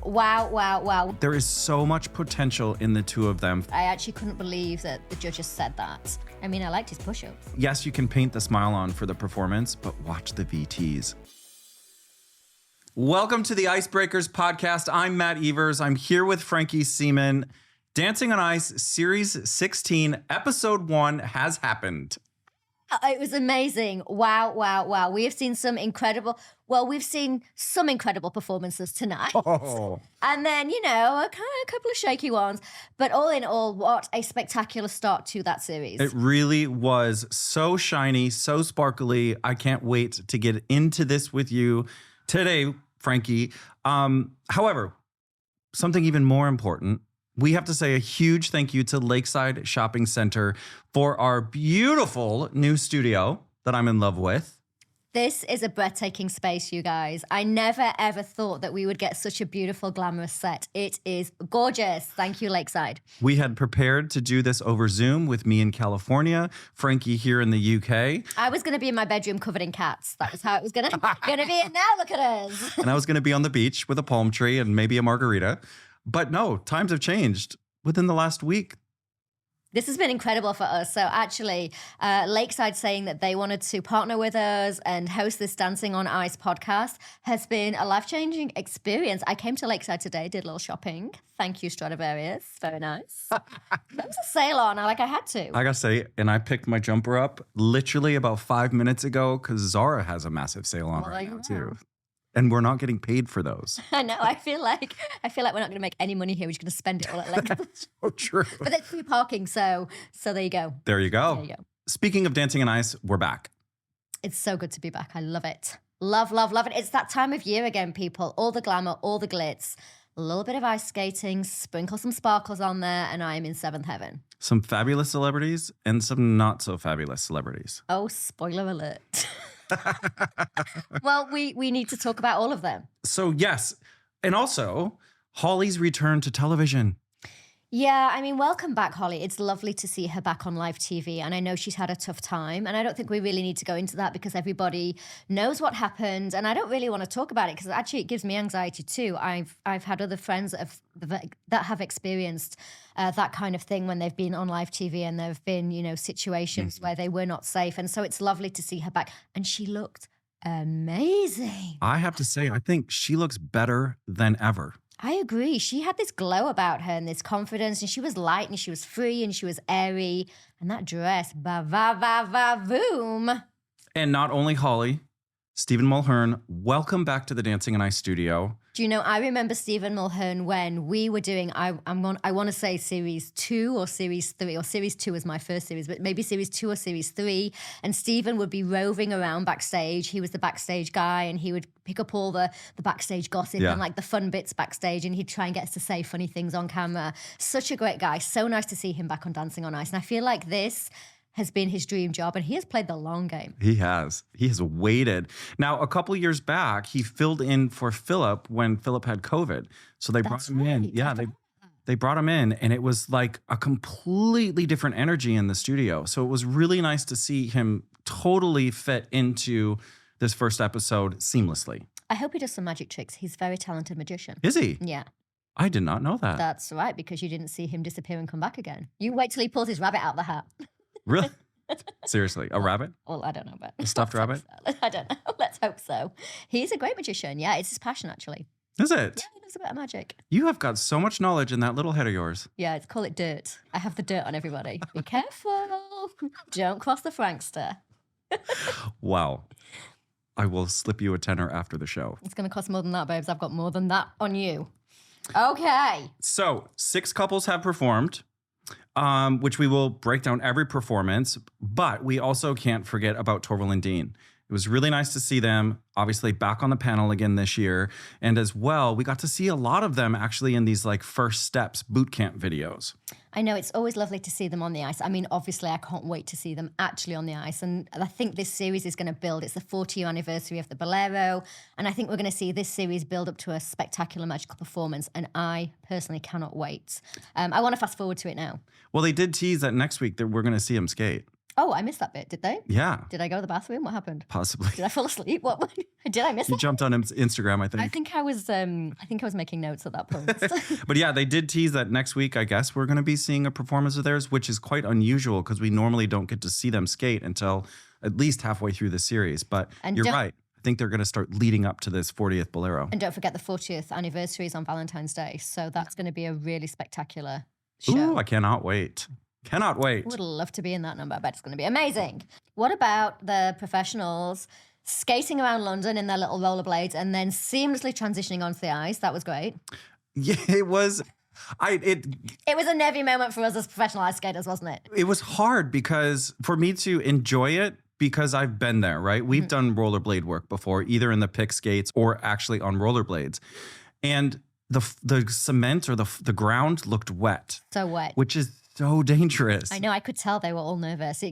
Wow, wow, wow. There is so much potential in the two of them. I actually couldn't believe that the judges said that. I mean, I liked his push-ups. Yes, you can paint the smile on for the performance, but watch the VTs. Welcome to the Icebreakers podcast. I'm Matt Evers. I'm here with Frankie Seaman. Dancing on Ice Series 16, Episode 1 has happened. It was amazing. Wow, wow, wow. We have seen some incredible performances tonight. Oh. And then, a couple of shaky ones. But all in all, what a spectacular start to that series. It really was so shiny, so sparkly. I can't wait to get into this with you today, Frankie. However, something even more important. We have to say a huge thank you to Lakeside Shopping Center for our beautiful new studio that I'm in love with. This is a breathtaking space, you guys. I never, ever thought that we would get such a beautiful, glamorous set. It is gorgeous. Thank you, Lakeside. We had prepared to do this over Zoom with me in California, Frankie here in the UK. I was going to be in my bedroom covered in cats. That was how it was going to be. And now look at us. And I was going to be on the beach with a palm tree and maybe a margarita. But no, times have changed within the last week. This has been incredible for us. So actually, Lakeside saying that they wanted to partner with us and host this Dancing on Ice podcast has been a life-changing experience. I came to Lakeside today, did a little shopping. Thank you, Stradivarius. Very nice. There was a sale on. I had to. I got to say, and I picked my jumper up literally about 5 minutes ago because Zara has a massive sale on right now too. And we're not getting paid for those. I know. I feel like we're not going to make any money here. We're just going to spend it all at Lakeside. That's so true. But it's free parking, so there you go. There you go. There you go. Speaking of Dancing on Ice, we're back. It's so good to be back. I love it. Love, love, love it. It's that time of year again, people. All the glamour, all the glitz, a little bit of ice skating, sprinkle some sparkles on there, and I am in seventh heaven. Some fabulous celebrities and some not so fabulous celebrities. Oh, spoiler alert. Well, we need to talk about all of them. So yes, and also Holly's return to television. Yeah, I mean, welcome back, Holly. It's lovely to see her back on live TV. And I know she's had a tough time. And I don't think we really need to go into that because everybody knows what happened. And I don't really want to talk about it because actually it gives me anxiety too. I've had other friends that have experienced that kind of thing when they've been on live TV and there have been, situations where they were not safe. And so it's lovely to see her back. And she looked amazing. I have to say, I think she looks better than ever. I agree. She had this glow about her and this confidence, and she was light and she was free and she was airy. And that dress, ba-va-va-va-voom. And not only Holly, Stephen Mulhern, welcome back to the Dancing on Ice studio. Do you know, I remember Stephen Mulhern when we were doing, I want to say series 2 or series 3, or series 2 was my first series, but maybe series 2 or series 3. And Stephen would be roving around backstage. He was the backstage guy and he would pick up all the backstage gossip and like the fun bits backstage, and he'd try and get us to say funny things on camera. Such a great guy. So nice to see him back on Dancing on Ice. And I feel like this has been his dream job, and he has played the long game. He has. He has waited. Now, a couple years back, he filled in for Philip when Philip had COVID. So they brought him in. Yeah, they brought him in, and it was like a completely different energy in the studio. So it was really nice to see him totally fit into this first episode seamlessly. I hope he does some magic tricks. He's a very talented magician. Is he? Yeah. I did not know that. That's right, because you didn't see him disappear and come back again. You wait till he pulls his rabbit out of the hat. Really? Seriously, a rabbit? Well, I don't know, but a stuffed rabbit? I don't know. Let's hope so. He's a great magician. Yeah, it's his passion, actually. Is it? Yeah, he knows a bit of magic. You have got so much knowledge in that little head of yours. Yeah, it's call it dirt. I have the dirt on everybody. Be careful. Don't cross the Frankster. Wow. I will slip you a tenner after the show. It's going to cost more than that, babes. I've got more than that on you. Okay. So 6 couples have performed. Which we will break down every performance, but we also can't forget about Torval and Dean. It was really nice to see them, obviously back on the panel again this year. And as well, we got to see a lot of them actually in these like first steps boot camp videos. I know, it's always lovely to see them on the ice. I mean, obviously, I can't wait to see them actually on the ice. And I think this series is going to build. It's the 40-year anniversary of the Bolero. And I think we're going to see this series build up to a spectacular magical performance. And I personally cannot wait. I want to fast forward to it now. Well, they did tease that next week that we're going to see them skate. Oh, I missed that bit. Did they? Yeah, Did I go to the bathroom? What happened? possibly. Did I fall asleep? What? Did I miss You it? jumped on Instagram, I think. I think I was making notes at that point. But yeah, they did tease that next week, I guess, we're going to be seeing a performance of theirs, which is quite unusual because we normally don't get to see them skate until at least halfway through the series. But And you're don't- right. I think they're going to start leading up to this 40th Bolero. And don't forget the 40th anniversary is on Valentine's Day. So that's going to be a really spectacular show. Ooh, I cannot wait. Cannot wait. Would love to be in that number. I bet it's going to be amazing. What about the professionals skating around London in their little rollerblades and then seamlessly transitioning onto the ice? That was great. Yeah, it was. It was a nervy moment for us as professional ice skaters, wasn't it? It was hard because for me to enjoy it, because I've been there, right? We've done rollerblade work before, either in the pick skates or actually on rollerblades. And the cement or the ground looked wet, So wet. which is so dangerous. I know. I could tell they were all nervous.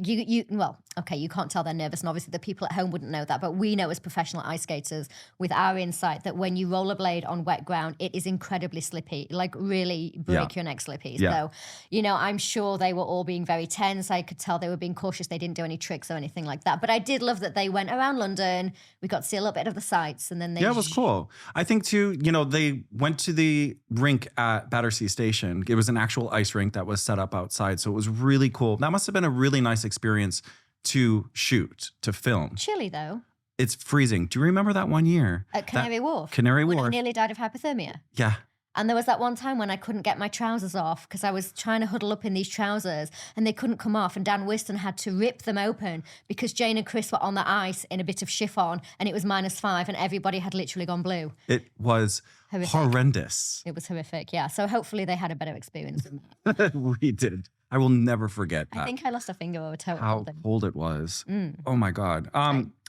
Well, okay, you can't tell they're nervous, and obviously the people at home wouldn't know that. But we know as professional ice skaters, with our insight, that when you rollerblade on wet ground, it is incredibly slippy, like really break your neck slippy. Yeah. So, I'm sure they were all being very tense. I could tell they were being cautious. They didn't do any tricks or anything like that. But I did love that they went around London. We got to see a little bit of the sights, and then they Yeah, it was cool. I think too, they went to the rink at Battersea Station. It was an actual ice rink that was set up outside. So it was really cool. That must have been a really nice experience to shoot, to film. Chilly though. It's freezing. Do you remember that one year? At Canary Wharf. Canary When I Wharf. nearly died of hypothermia. Yeah. And there was that one time when I couldn't get my trousers off because I was trying to huddle up in these trousers and they couldn't come off. And Dan Wiston had to rip them open because Jane and Chris were on the ice in a bit of chiffon and it was -5 and everybody had literally gone blue. It was Horrific. horrendous. It was horrific, yeah. So hopefully they had a better experience than that. We did. I will never forget that. I think I lost a finger over toe. How cold it was. Oh my God.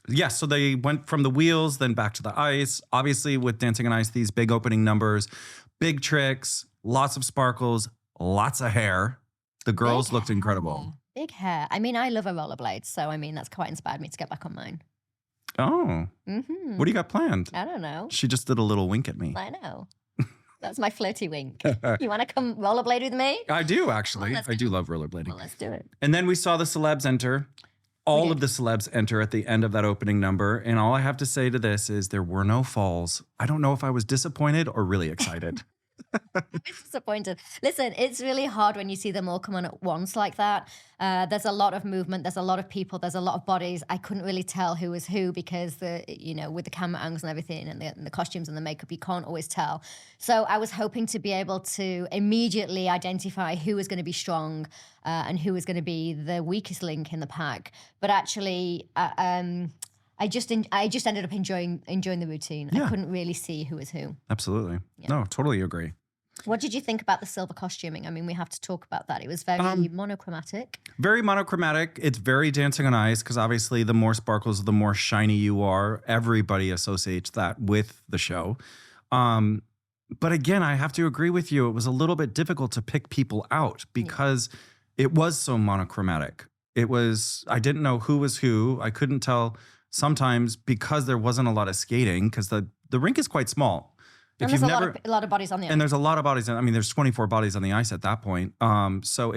Yes, so they went from the wheels, then back to the ice. Obviously, with Dancing on Ice, these big opening numbers, big tricks, lots of sparkles, lots of hair. The girls looked incredible. Big hair. I mean, I love a rollerblade, so that's quite inspired me to get back on mine. Oh. Mm-hmm. What do you got planned? I don't know. She just did a little wink at me. I know. That's my flirty wink. You want to come rollerblade with me? I do, actually. Well, I do love rollerblading. Well, let's do it. And then we saw the celebs enter. All of the celebs enter at the end of that opening number. And all I have to say to this is there were no falls. I don't know if I was disappointed or really excited. I'm disappointed. Listen, it's really hard when you see them all come on at once like that. There's a lot of movement. There's a lot of people. There's a lot of bodies. I couldn't really tell who was who because with the camera angles and everything and the costumes and the makeup, you can't always tell. So I was hoping to be able to immediately identify who was going to be strong and who was going to be the weakest link in the pack. But actually, I just ended up enjoying the routine. Yeah. I couldn't really see who was who. Absolutely. No, totally agree. What did you think about the silver costuming? I mean, we have to talk about that. It was very monochromatic. Very monochromatic. It's very Dancing on Ice because obviously the more sparkles, the more shiny you are. Everybody associates that with the show. But again, I have to agree with you. It was a little bit difficult to pick people out because it was so monochromatic. I didn't know who was who. I couldn't tell sometimes because there wasn't a lot of skating because the rink is quite small. And there's a lot of bodies on the ice. And there's a lot of bodies. I mean, there's 24 bodies on the ice at that point. So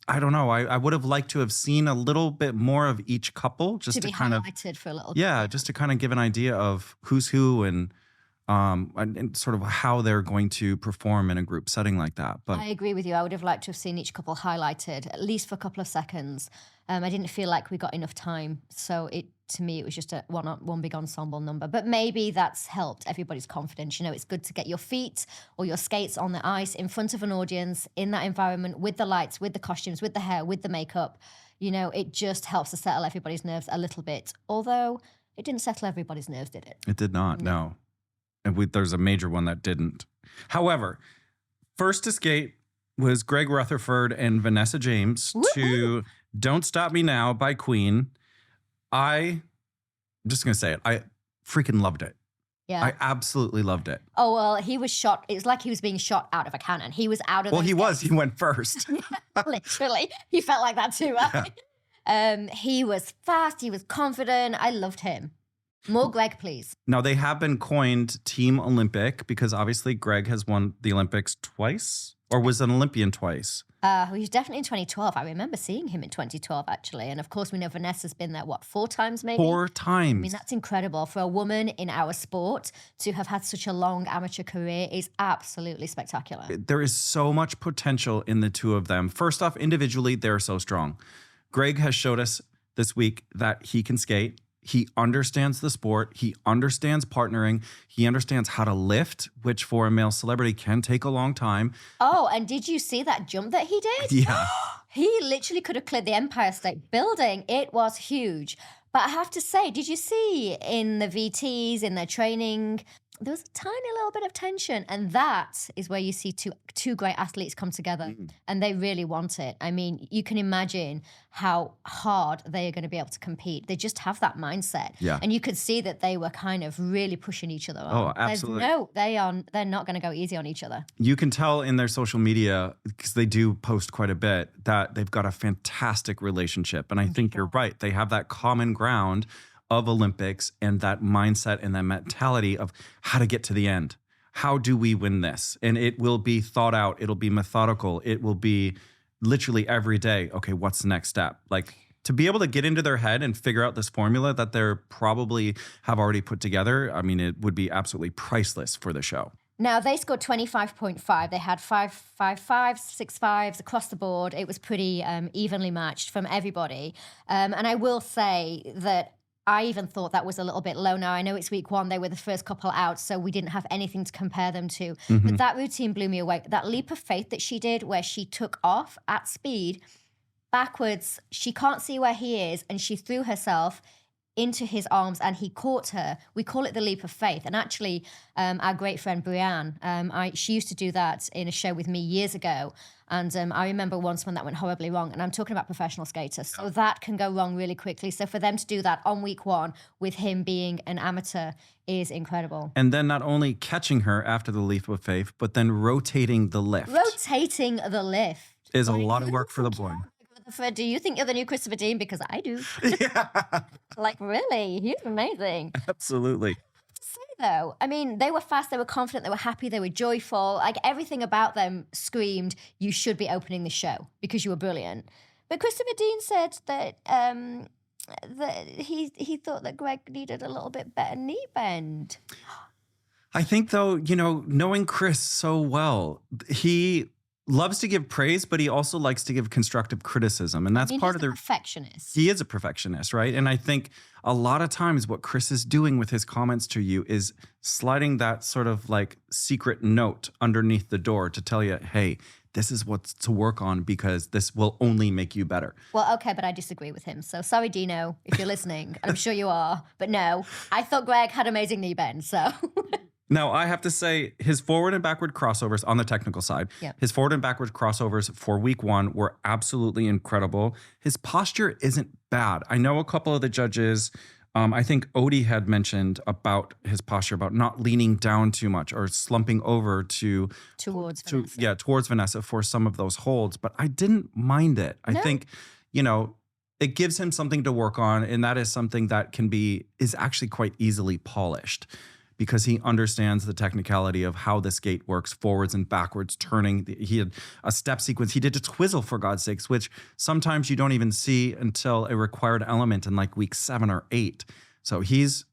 I don't know. I would have liked to have seen a little bit more of each couple just to kind of highlighted for a little bit. Just to kind of give an idea of who's who and sort of how they're going to perform in a group setting like that. But I agree with you. I would have liked to have seen each couple highlighted at least for a couple of seconds. I didn't feel like we got enough time. So to me, it was just one big ensemble number. But maybe that's helped everybody's confidence. It's good to get your feet or your skates on the ice in front of an audience in that environment with the lights, with the costumes, with the hair, with the makeup. It just helps to settle everybody's nerves a little bit. Although it didn't settle everybody's nerves, did it? It did not, no. And there's a major one that didn't. However, first to skate was Greg Rutherford and Vanessa James to Don't Stop Me Now by Queen. I'm just going to say it. I freaking loved it. Yeah. I absolutely loved it. Oh, well, he was shot. It was like he was being shot out of a cannon. He was out of Well, he was. He went first. Literally. He felt like that too, right? Yeah. He was fast. He was confident. I loved him. More Greg, please. Now, they have been coined Team Olympic because obviously Greg has won the Olympics twice or was an Olympian twice. He was definitely in 2012. I remember seeing him in 2012, actually. And of course, we know Vanessa's been there, 4 times maybe? 4 times. I mean, that's incredible. For a woman in our sport to have had such a long amateur career is absolutely spectacular. There is so much potential in the two of them. First off, individually, they're so strong. Greg has showed us this week that he can skate. He understands the sport. He understands partnering. He understands how to lift, which for a male celebrity can take a long time. Oh, and did you see that jump that he did? Yeah. He literally could have cleared the Empire State Building. It was huge. But I have to say, did you see in the VTs, in their training, there was a tiny little bit of tension, and that is where you see two great athletes come together, and they really want it. I mean, you can imagine how hard they are going to be able to compete. They just have that mindset, and you could see that they were kind of really pushing each other on. Oh, absolutely. They're not going to go easy on each other. You can tell in their social media, because they do post quite a bit, that they've got a fantastic relationship, and I think you're right. They have that common ground of Olympics and that mindset and that mentality of how to get to the end. How do we win this? And it will be thought out. It'll be methodical. It will be literally every day. Okay, what's the next step? Like, to be able to get into their head and figure out this formula that they're probably have already put together, I mean, it would be absolutely priceless for the show. Now, they scored 25.5. They had 5.55s, 6.5s across the board. It was pretty evenly matched from everybody. And I will say that I even thought that was a little bit low. Now, I know it's week 1. They were the first couple out, so we didn't have anything to compare them to. But that routine blew me away. That leap of faith that she did, where she took off at speed, backwards, she can't see where he is, and she threw herself into his arms and he caught her. We call it the leap of faith. And actually, our great friend Brianne, she used to do that in a show with me years ago. And I remember once when that went horribly wrong. And I'm talking about professional skaters. So that can go wrong really quickly. So for them to do that on week 1 with him being an amateur is incredible. And then not only catching her after the leap of faith, but then rotating the lift. Rotating the lift Is a lot of work for the boy. Do you think you're the new Christopher Dean? Because I do. Yeah. Like, really? He's amazing. Absolutely. Though, I mean, they were fast, they were confident, they were happy, they were joyful. Like, everything about them screamed, you should be opening the show because you were brilliant. But Christopher Dean said that he thought that Greg needed a little bit better knee bend. I think, though, knowing Chris so well, he loves to give praise, but he also likes to give constructive criticism. And that's part of the perfectionist. He is a perfectionist, right? And I think a lot of times what Chris is doing with his comments to you is sliding that sort of like secret note underneath the door to tell you, hey, this is what's to work on because this will only make you better. Well, okay, but I disagree with him. So sorry, Dino, if you're listening. I'm sure you are. But no, I thought Greg had amazing knee bend, so... Now, I have to say his forward and backward crossovers on the technical side, his forward and backward crossovers for week 1 were absolutely incredible. His posture isn't bad. I know a couple of the judges, I think Odie had mentioned about his posture, about not leaning down too much or slumping over towards Vanessa for some of those holds, but I didn't mind it. I think, it gives him something to work on, and that is something that is actually quite easily polished. Because he understands the technicality of how the skate works, forwards and backwards, turning. He had a step sequence. He did a twizzle, for God's sakes, which sometimes you don't even see until a required element in like week 7 or 8. So he's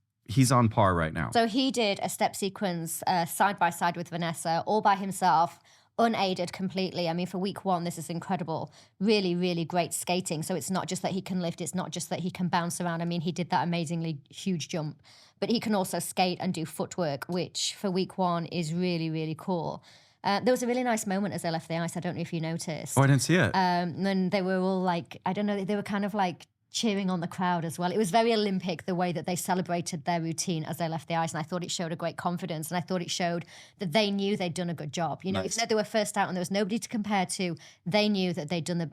on par right now. So he did a step sequence side by side with Vanessa, all by himself, unaided completely. I mean, for week 1, this is incredible. Really, really great skating. So it's not just that he can lift. It's not just that he can bounce around. I mean, he did that amazingly huge jump. But he can also skate and do footwork, which for week 1 is really, really cool. There was a really nice moment as they left the ice. I don't know if you noticed. Oh, I didn't see it. And then they were all like, I don't know, they were kind of like cheering on the crowd as well. It was very Olympic, the way that they celebrated their routine as they left the ice. And I thought it showed a great confidence. And I thought it showed that they knew they'd done a good job. Even though they were first out and there was nobody to compare to, they knew that they'd done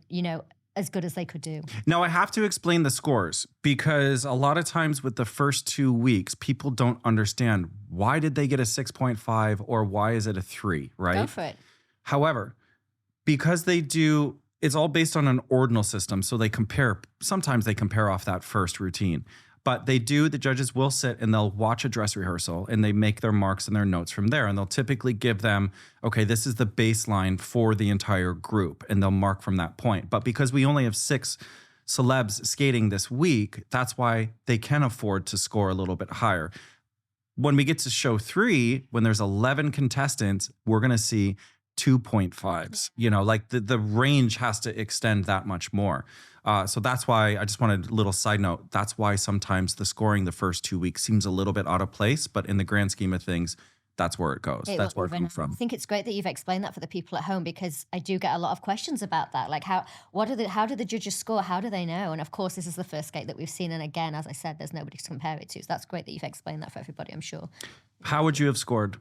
as good as they could do. Now, I have to explain the scores because a lot of times with the first 2 weeks, people don't understand why did they get a 6.5 or why is it a 3, right? Go for it. However, because it's all based on an ordinal system, so sometimes they compare off that first routine. But the judges will sit and they'll watch a dress rehearsal and they make their marks and their notes from there. And they'll typically give them, okay, this is the baseline for the entire group. And they'll mark from that point. But because we only have 6 celebs skating this week, that's why they can afford to score a little bit higher. When we get to show 3, when there's 11 contestants, we're going to see 2.5s. You know, like the range has to extend that much more. So that's why I just wanted a little side note. That's why sometimes the scoring the first 2 weeks seems a little bit out of place, but in the grand scheme of things, that's where it goes. That's where it comes from. I think it's great that you've explained that for the people at home, because I do get a lot of questions about that. Like how do the judges score? How do they know? And of course, this is the first skate that we've seen. And again, as I said, there's nobody to compare it to. So that's great that you've explained that for everybody, I'm sure. How would you have scored?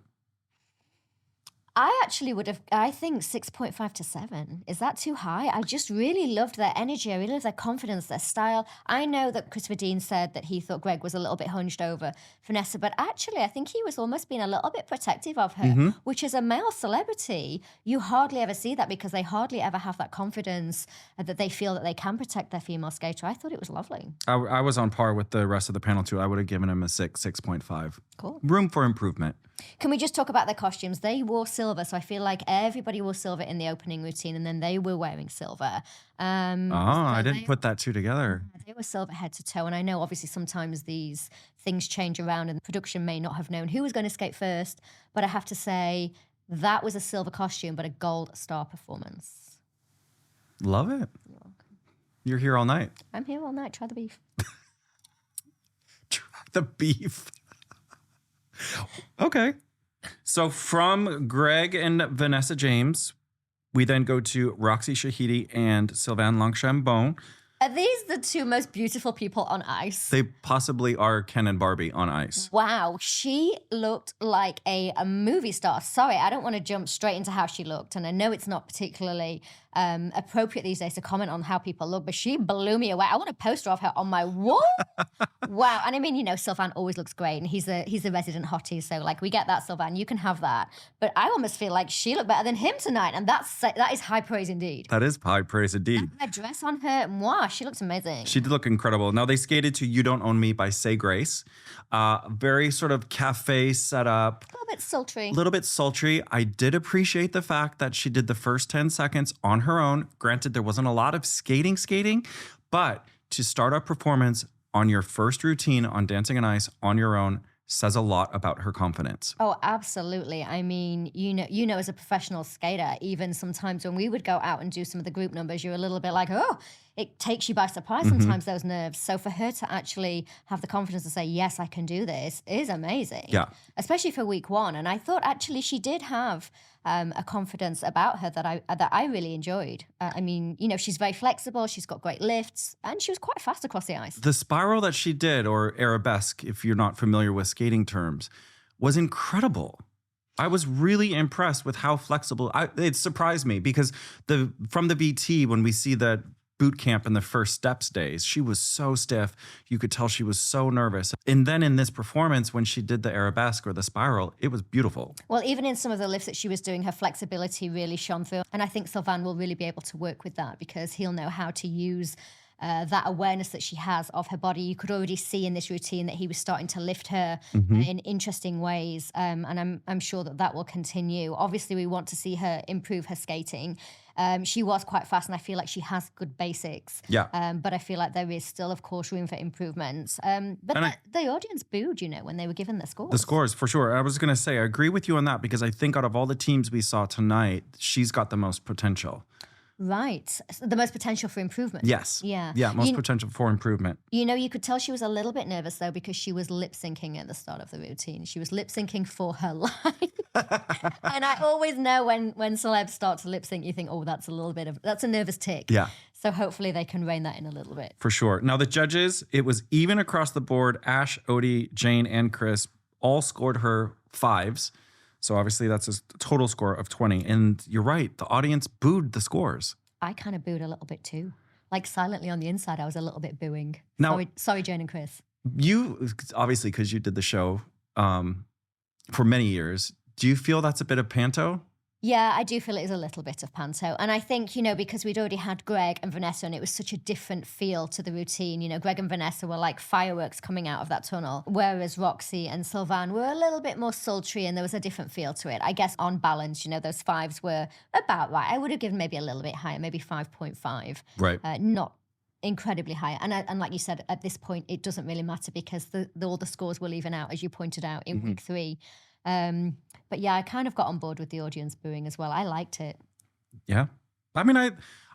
I actually would have, I think 6.5 to 7. Is that too high? I just really loved their energy. I really loved their confidence, their style. I know that Christopher Dean said that he thought Greg was a little bit hunched over Vanessa, but actually I think he was almost being a little bit protective of her, which as a male celebrity, you hardly ever see that because they hardly ever have that confidence that they feel that they can protect their female skater. I thought it was lovely. I was on par with the rest of the panel too. I would have given him a 6.5. Cool. Room for improvement. Can we just talk about their costumes? They wore silver, so I feel like everybody wore silver in the opening routine, and then they were wearing silver. I didn't put that two together. They were silver head to toe, and I know obviously sometimes these things change around, and the production may not have known who was going to skate first, but I have to say that was a silver costume, but a gold star performance. Love it. You're welcome. You're here all night. I'm here all night. Try the beef. Try the beef. Okay. So from Greg and Vanessa James, we then go to Roxy Shahidi and Sylvain Longchambeau. Are these the 2 most beautiful people on ice? They possibly are Ken and Barbie on ice. Wow, she looked like a movie star. Sorry, I don't want to jump straight into how she looked, and I know it's not particularly appropriate these days to comment on how people look, but she blew me away. I want a poster of her on my wall. Wow, and I mean, you know, Sylvain always looks great, and he's a resident hottie, so like we get that, Sylvain, you can have that. But I almost feel like she looked better than him tonight, and that is high praise indeed. That is high praise indeed. That dress on her, wow, she looks amazing. She did look incredible. Now they skated to You Don't Own Me by Say Grace. Very sort of cafe setup. A little bit sultry. A little bit sultry. I did appreciate the fact that she did the first 10 seconds on her own. Granted, there wasn't a lot of skating, but to start a performance on your first routine on Dancing on Ice on your own says a lot about her confidence. Oh, absolutely. I mean, you know, as a professional skater, even sometimes when we would go out and do some of the group numbers, you're a little bit like, oh, it takes you by surprise sometimes, those nerves. So for her to actually have the confidence to say, yes, I can do this is amazing. Yeah. Especially for week 1. And I thought actually she did have a confidence about her that I really enjoyed. I mean, you know, she's very flexible. She's got great lifts, and she was quite fast across the ice. The spiral that she did, or arabesque, if you're not familiar with skating terms, was incredible. I was really impressed with how flexible. It surprised me because from the VT, when we see the boot camp in the first steps days, she was so stiff. You could tell she was so nervous. And then in this performance, when she did the arabesque or the spiral, it was beautiful. Well, even in some of the lifts that she was doing, her flexibility really shone through. And I think Sylvain will really be able to work with that because he'll know how to use that awareness that she has of her body. You could already see in this routine that he was starting to lift her in interesting ways. And I'm sure that will continue. Obviously, we want to see her improve her skating. She was quite fast, and I feel like she has good basics. Yeah. But I feel like there is still, of course, room for improvements. But the audience booed, you know, when they were given their scores. The scores, for sure. I was going to say, I agree with you on that because I think out of all the teams we saw tonight, she's got the most potential. Right. The most potential for improvement. Yes. Yeah. Yeah, most potential for improvement. You know, you could tell she was a little bit nervous, though, because she was lip syncing at the start of the routine. She was lip syncing for her line. And I always know when celebs start to lip sync, you think, oh, that's a nervous tick. Yeah. So hopefully they can rein that in a little bit. For sure. Now, the judges, it was even across the board. Ash, Odie, Jane, and Chris all scored her 5s. So obviously that's a total score of 20. And you're right, the audience booed the scores. I kind of booed a little bit too. Like silently on the inside, I was a little bit booing. Now, sorry, Jane and Chris. You, obviously, because you did the show for many years, do you feel that's a bit of panto? Yeah, I do feel it is a little bit of panto. And I think, because we'd already had Greg and Vanessa and it was such a different feel to the routine. Greg and Vanessa were like fireworks coming out of that tunnel, whereas Roxy and Sylvan were a little bit more sultry and there was a different feel to it. I guess on balance, those fives were about right. I would have given maybe a little bit higher, maybe 5.5. Right. Not incredibly high. And like you said, at this point, it doesn't really matter because all the scores will even out, as you pointed out, in week 3. But yeah, I kind of got on board with the audience booing as well. I liked it. Yeah. I mean,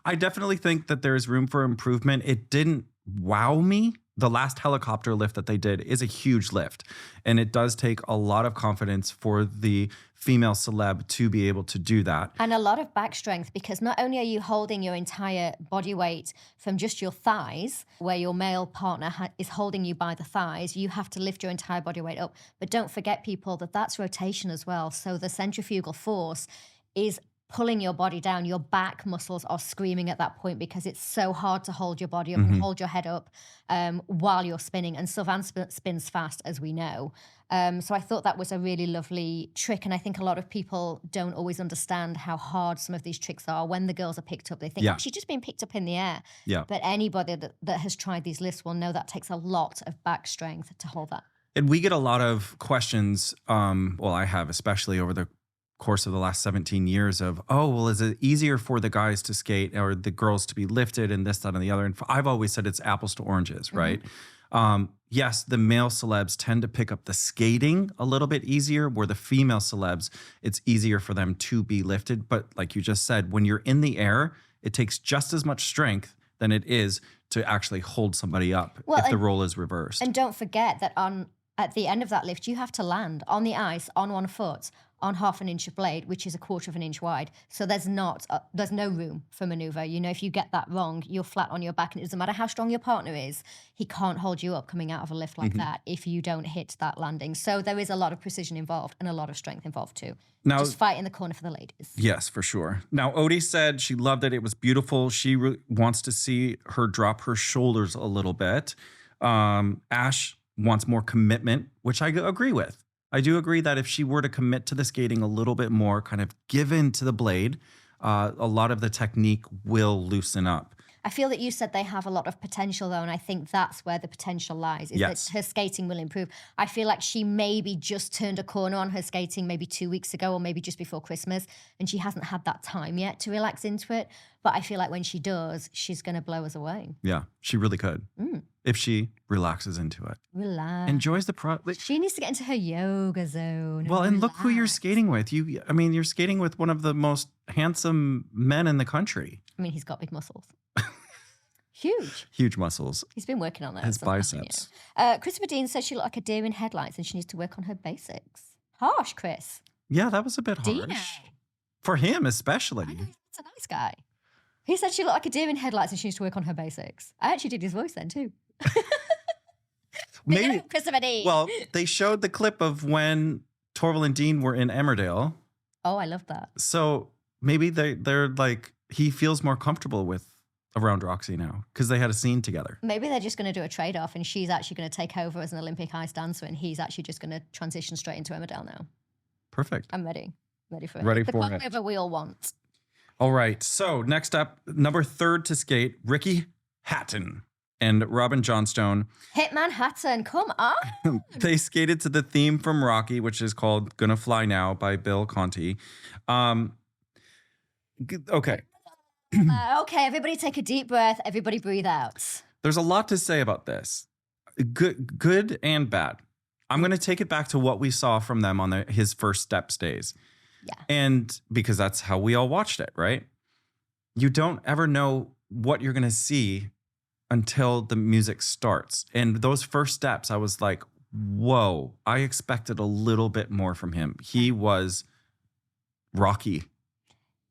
I definitely think that there's room for improvement. It didn't wow me. The last helicopter lift that they did is a huge lift. And it does take a lot of confidence for the female celeb to be able to do that. And a lot of back strength, because not only are you holding your entire body weight from just your thighs, where your male partner is holding you by the thighs, you have to lift your entire body weight up. But don't forget, people, that that's rotation as well. So the centrifugal force is pulling your body down. Your back muscles are screaming at that point because it's so hard to hold your body up and hold your head up while you're spinning. And Sylvan spins fast, as we know. So I thought that was a really lovely trick. And I think a lot of people don't always understand how hard some of these tricks are. When the girls are picked up, they think, she's just been picked up in the air. Yeah. But anybody that has tried these lifts will know that takes a lot of back strength to hold that. And we get a lot of questions, well, I have, especially over the course of the last 17 years of, is it easier for the guys to skate or the girls to be lifted and this, that, and the other? And I've always said it's apples to oranges, right? Yes, the male celebs tend to pick up the skating a little bit easier, where the female celebs, it's easier for them to be lifted. But like you just said, when you're in the air, it takes just as much strength than it is to actually hold somebody up if the role is reversed. And don't forget that at the end of that lift, you have to land on the ice on one foot, on 1/2 inch of blade, which is 1/4 inch wide. So there's no room for maneuver. If you get that wrong, you're flat on your back, and it doesn't matter how strong your partner is, he can't hold you up coming out of a lift like that if you don't hit that landing. So there is a lot of precision involved and a lot of strength involved too. Now, just fight in the corner for the ladies. Yes, for sure. Now, Odie said she loved it. It was beautiful. She wants to see her drop her shoulders a little bit. Ash wants more commitment, which I agree with. I do agree that if she were to commit to the skating a little bit more, kind of give in to the blade, a lot of the technique will loosen up. I feel that you said they have a lot of potential, though, and I think that's where the potential lies, is that her skating will improve. I feel like she maybe just turned a corner on her skating maybe 2 weeks ago or maybe just before Christmas, and she hasn't had that time yet to relax into it. But I feel like when she does, she's going to blow us away. Yeah, she really could. If she relaxes into it. Relax. Enjoys the she needs to get into her yoga zone. Well, and look who you're skating with. You're skating with one of the most handsome men in the country. I mean, he's got big muscles. Huge muscles. He's been working on that. His biceps. Christopher Dean says she looked like a deer in headlights and she needs to work on her basics. Harsh, Chris. Yeah, that was a bit harsh. Dino. For him, especially. I know, he's a nice guy. He said she looked like a deer in headlights and she needs to work on her basics. I actually did his voice then too. Maybe Christopher Dean. Well, they showed the clip of when Torval and Dean were in Emmerdale. Oh, I love that. So maybe they're like, he feels more comfortable around Roxy now because they had a scene together. Maybe they're just going to do a trade-off and she's actually going to take over as an Olympic ice dancer and he's actually just going to transition straight into Emmerdale now. Perfect. I'm ready. Ready for it. The crossover we all want. All right. So next up, number 3 to skate, Ricky Hatton and Robin Johnstone. Hitman Hatton, come on. They skated to the theme from Rocky, which is called Gonna Fly Now by Bill Conti. Okay. Okay, everybody take a deep breath. Everybody breathe out. There's a lot to say about this. Good and bad. I'm going to take it back to what we saw from them on his first steps days. Yeah. And because that's how we all watched it, right? You don't ever know what you're going to see until the music starts. And those first steps, I was like, whoa, I expected a little bit more from him. He was rocky.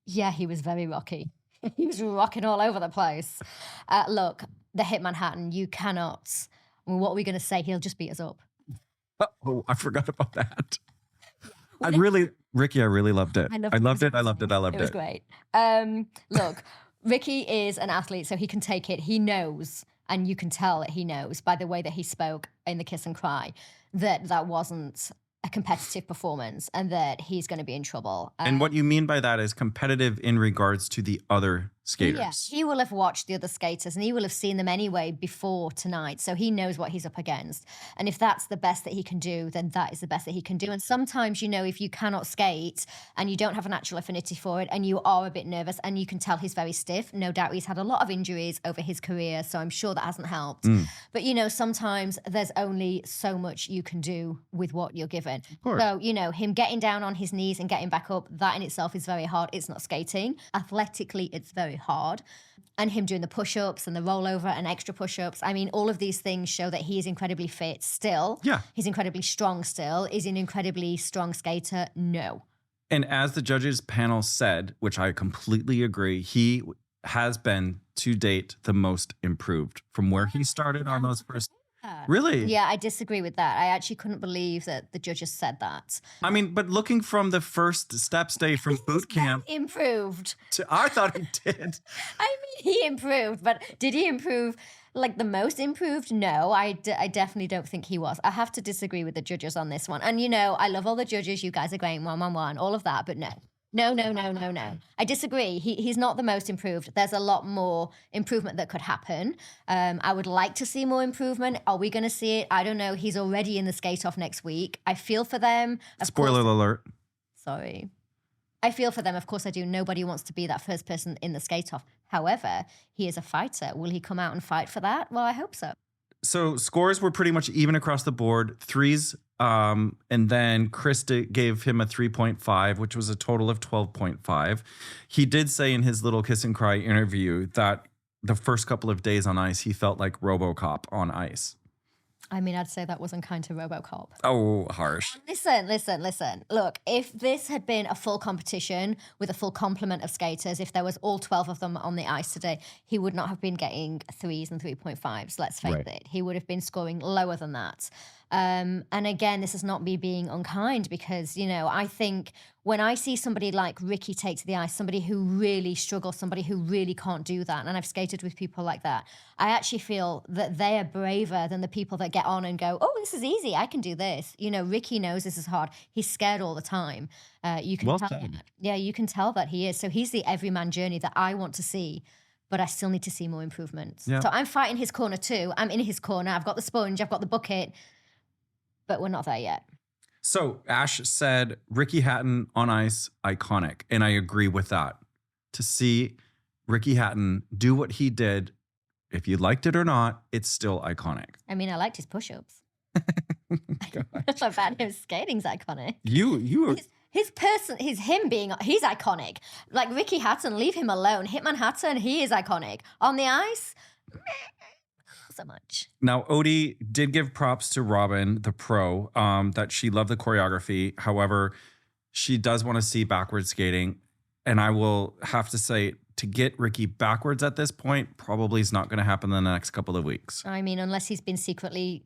Yeah, he was very rocky. He was rocking all over the place. Look, the Hitman Hatton, you cannot. I mean, what are we going to say? He'll just beat us up. Oh, I forgot about that. Ricky, I really loved it. I loved it. It was great. Look, Ricky is an athlete, so he can take it. He knows, and you can tell that he knows by the way that he spoke in the Kiss and Cry, that wasn't a competitive performance and that he's going to be in trouble. And what you mean by that is competitive in regards to the other skaters. Yeah, he will have watched the other skaters and he will have seen them anyway before tonight. So he knows what he's up against. And if that's the best that he can do, then that is the best that he can do. And sometimes, you know, if you cannot skate and you don't have a natural affinity for it and you are a bit nervous and you can tell he's very stiff, no doubt he's had a lot of injuries over his career. So I'm sure that hasn't helped. But, you know, sometimes there's only so much you can do with what you're given. So, you know, him getting down on his knees and getting back up, that in itself is very hard. It's not skating. Athletically, it's very hard. And him doing the push-ups and the rollover and extra push-ups. I mean, all of these things show that he is incredibly fit still. Yeah. He's incredibly strong still. Is he an incredibly strong skater? No. And as the judges panel said, which I completely agree, he has been to date the most improved from where he started on those first. Really? Yeah, I disagree with that. I actually couldn't believe that the judges said that. I mean, but looking from the first steps day from boot camp. Improved. I thought he did. I mean, he improved, but did he improve like the most improved? No, I definitely don't think he was. I have to disagree with the judges on this one. And, you know, I love all the judges. You guys are great, 111, all of that, but no. No. I disagree. He's not the most improved. There's a lot more improvement that could happen. I would like to see more improvement. Are we going to see it? I don't know. He's already in the skate-off next week. I feel for them. Spoiler alert. Sorry. I feel for them. Of course I do. Nobody wants to be that first person in the skate-off. However, he is a fighter. Will he come out and fight for that? Well, I hope so. So scores were pretty much even across the board. Threes, and then Chris gave him a 3.5, which was a total of 12.5. He did say in his little Kiss and Cry interview that the first couple of days on ice, he felt like RoboCop on ice. I mean, I'd say that was unkind to RoboCop. Oh, harsh. Listen. Look, if this had been a full competition with a full complement of skaters, if there was all 12 of them on the ice today, he would not have been getting 3s and 3.5s, let's face it. He would have been scoring lower than that. And again, this is not me being unkind because, you know, I think when I see somebody like Ricky take to the ice, somebody who really struggles, somebody who really can't do that, and I've skated with people like that, I actually feel that they are braver than the people that get on and go, oh, this is easy, I can do this. You know, Ricky knows this is hard. He's scared all the time. You can tell that. Yeah, you can tell that he is. So he's the everyman journey that I want to see. But I still need to see more improvements. Yeah. So I'm fighting his corner too. I'm in his corner. I've got the sponge. I've got the bucket. But we're not there yet. So Ash said, Ricky Hatton on ice, iconic. And I agree with that. To see Ricky Hatton do what he did, if you liked it or not, it's still iconic. I mean, I liked his push-ups. I found him skating's iconic. He's iconic. Like Ricky Hatton, leave him alone. Hitman Hatton, he is iconic. On the ice, so much. Now, Odie did give props to Robin, the pro, that she loved the choreography. However, she does want to see backward skating. And I will have to say, to get Ricky backwards at this point probably is not going to happen in the next couple of weeks. I mean, unless he's been secretly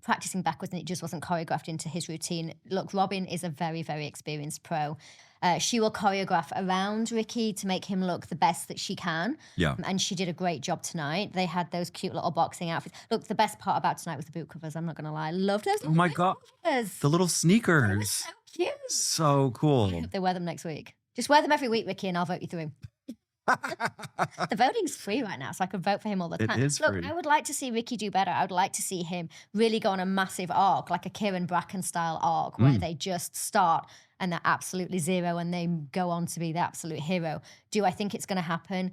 practicing backwards and it just wasn't choreographed into his routine. Look, Robin is a very, very experienced pro. She will choreograph around Ricky to make him look the best that she can. Yeah. And she did a great job tonight. They had those cute little boxing outfits. Look, the best part about tonight was the boot covers. I'm not going to lie. I loved those. Oh my God. Covers. The little sneakers. So cute. So cool. I hope they wear them next week. Just wear them every week, Ricky, and I'll vote you through. The voting's free right now, so I could vote for him all the time. It is free. Look, I would like to see Ricky do better. I would like to see him really go on a massive arc, like a Kieran Bracken style arc, where they just start and they're absolutely zero and they go on to be the absolute hero. Do I think it's going to happen?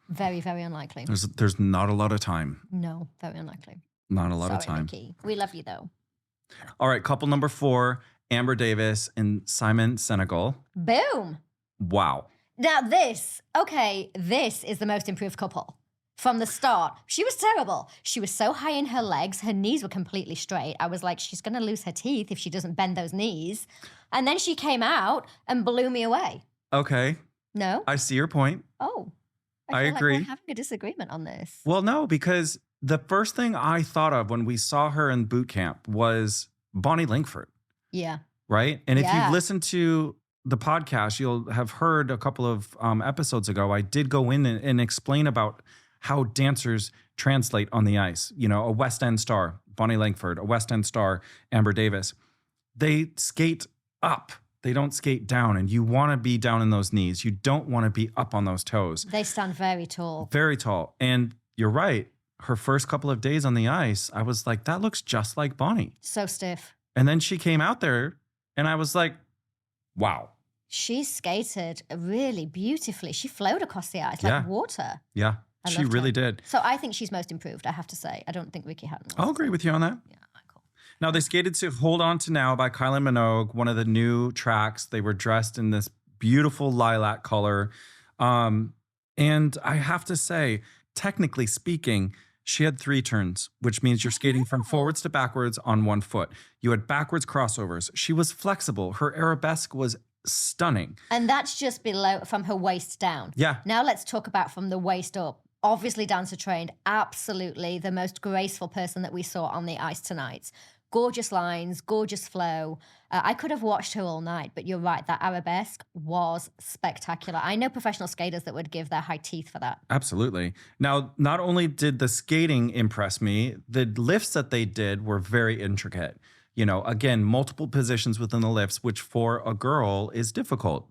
Very, very unlikely. There's not a lot of time. No, very unlikely. Not a lot of time. Ricky. We love you though. All right, couple number 4, Amber Davis and Simon Senegal. Boom. Wow. Now this is the most improved couple. From the start, she was terrible. She was so high in her legs, her knees were completely straight. I was like, she's going to lose her teeth if she doesn't bend those knees. And then she came out and blew me away. Okay. No? I see your point. Oh. I agree. Like we're having a disagreement on this. Well, no, because the first thing I thought of when we saw her in boot camp was Bonnie Langford. Yeah. Right? And if you've listened to the podcast, you'll have heard a couple of episodes ago, I did go in and explain about how dancers translate on the ice. You know, a West End star, Bonnie Langford, a West End star, Amber Davis. they skate up. They don't skate down, and you want to be down in those knees. You don't want to be up on those toes. They stand very tall. Very tall. And you're right. Her first couple of days on the ice, I was like, that looks just like Bonnie. So stiff. And then she came out there, and I was like, wow. She skated really beautifully. She flowed across the ice like water. Yeah, she really did. So I think she's most improved, I have to say. I don't think Ricky Hatton was. I'll agree with you on that. Yeah, cool. Now, they skated to Hold On To Now by Kylie Minogue, one of the new tracks. They were dressed in this beautiful lilac color. And I have to say, technically speaking, she had 3 turns, which means you're skating from forwards to backwards on one foot. You had backwards crossovers. She was flexible. Her arabesque was stunning. And that's just below, from her waist down. Yeah. Now let's talk about from the waist up. Obviously dancer trained, absolutely the most graceful person that we saw on the ice tonight. Gorgeous lines, gorgeous flow. I could have watched her all night, but you're right, that arabesque was spectacular. I know professional skaters that would give their high teeth for that. Absolutely. Now, not only did the skating impress me, the lifts that they did were very intricate. You know, again, multiple positions within the lifts, which for a girl is difficult,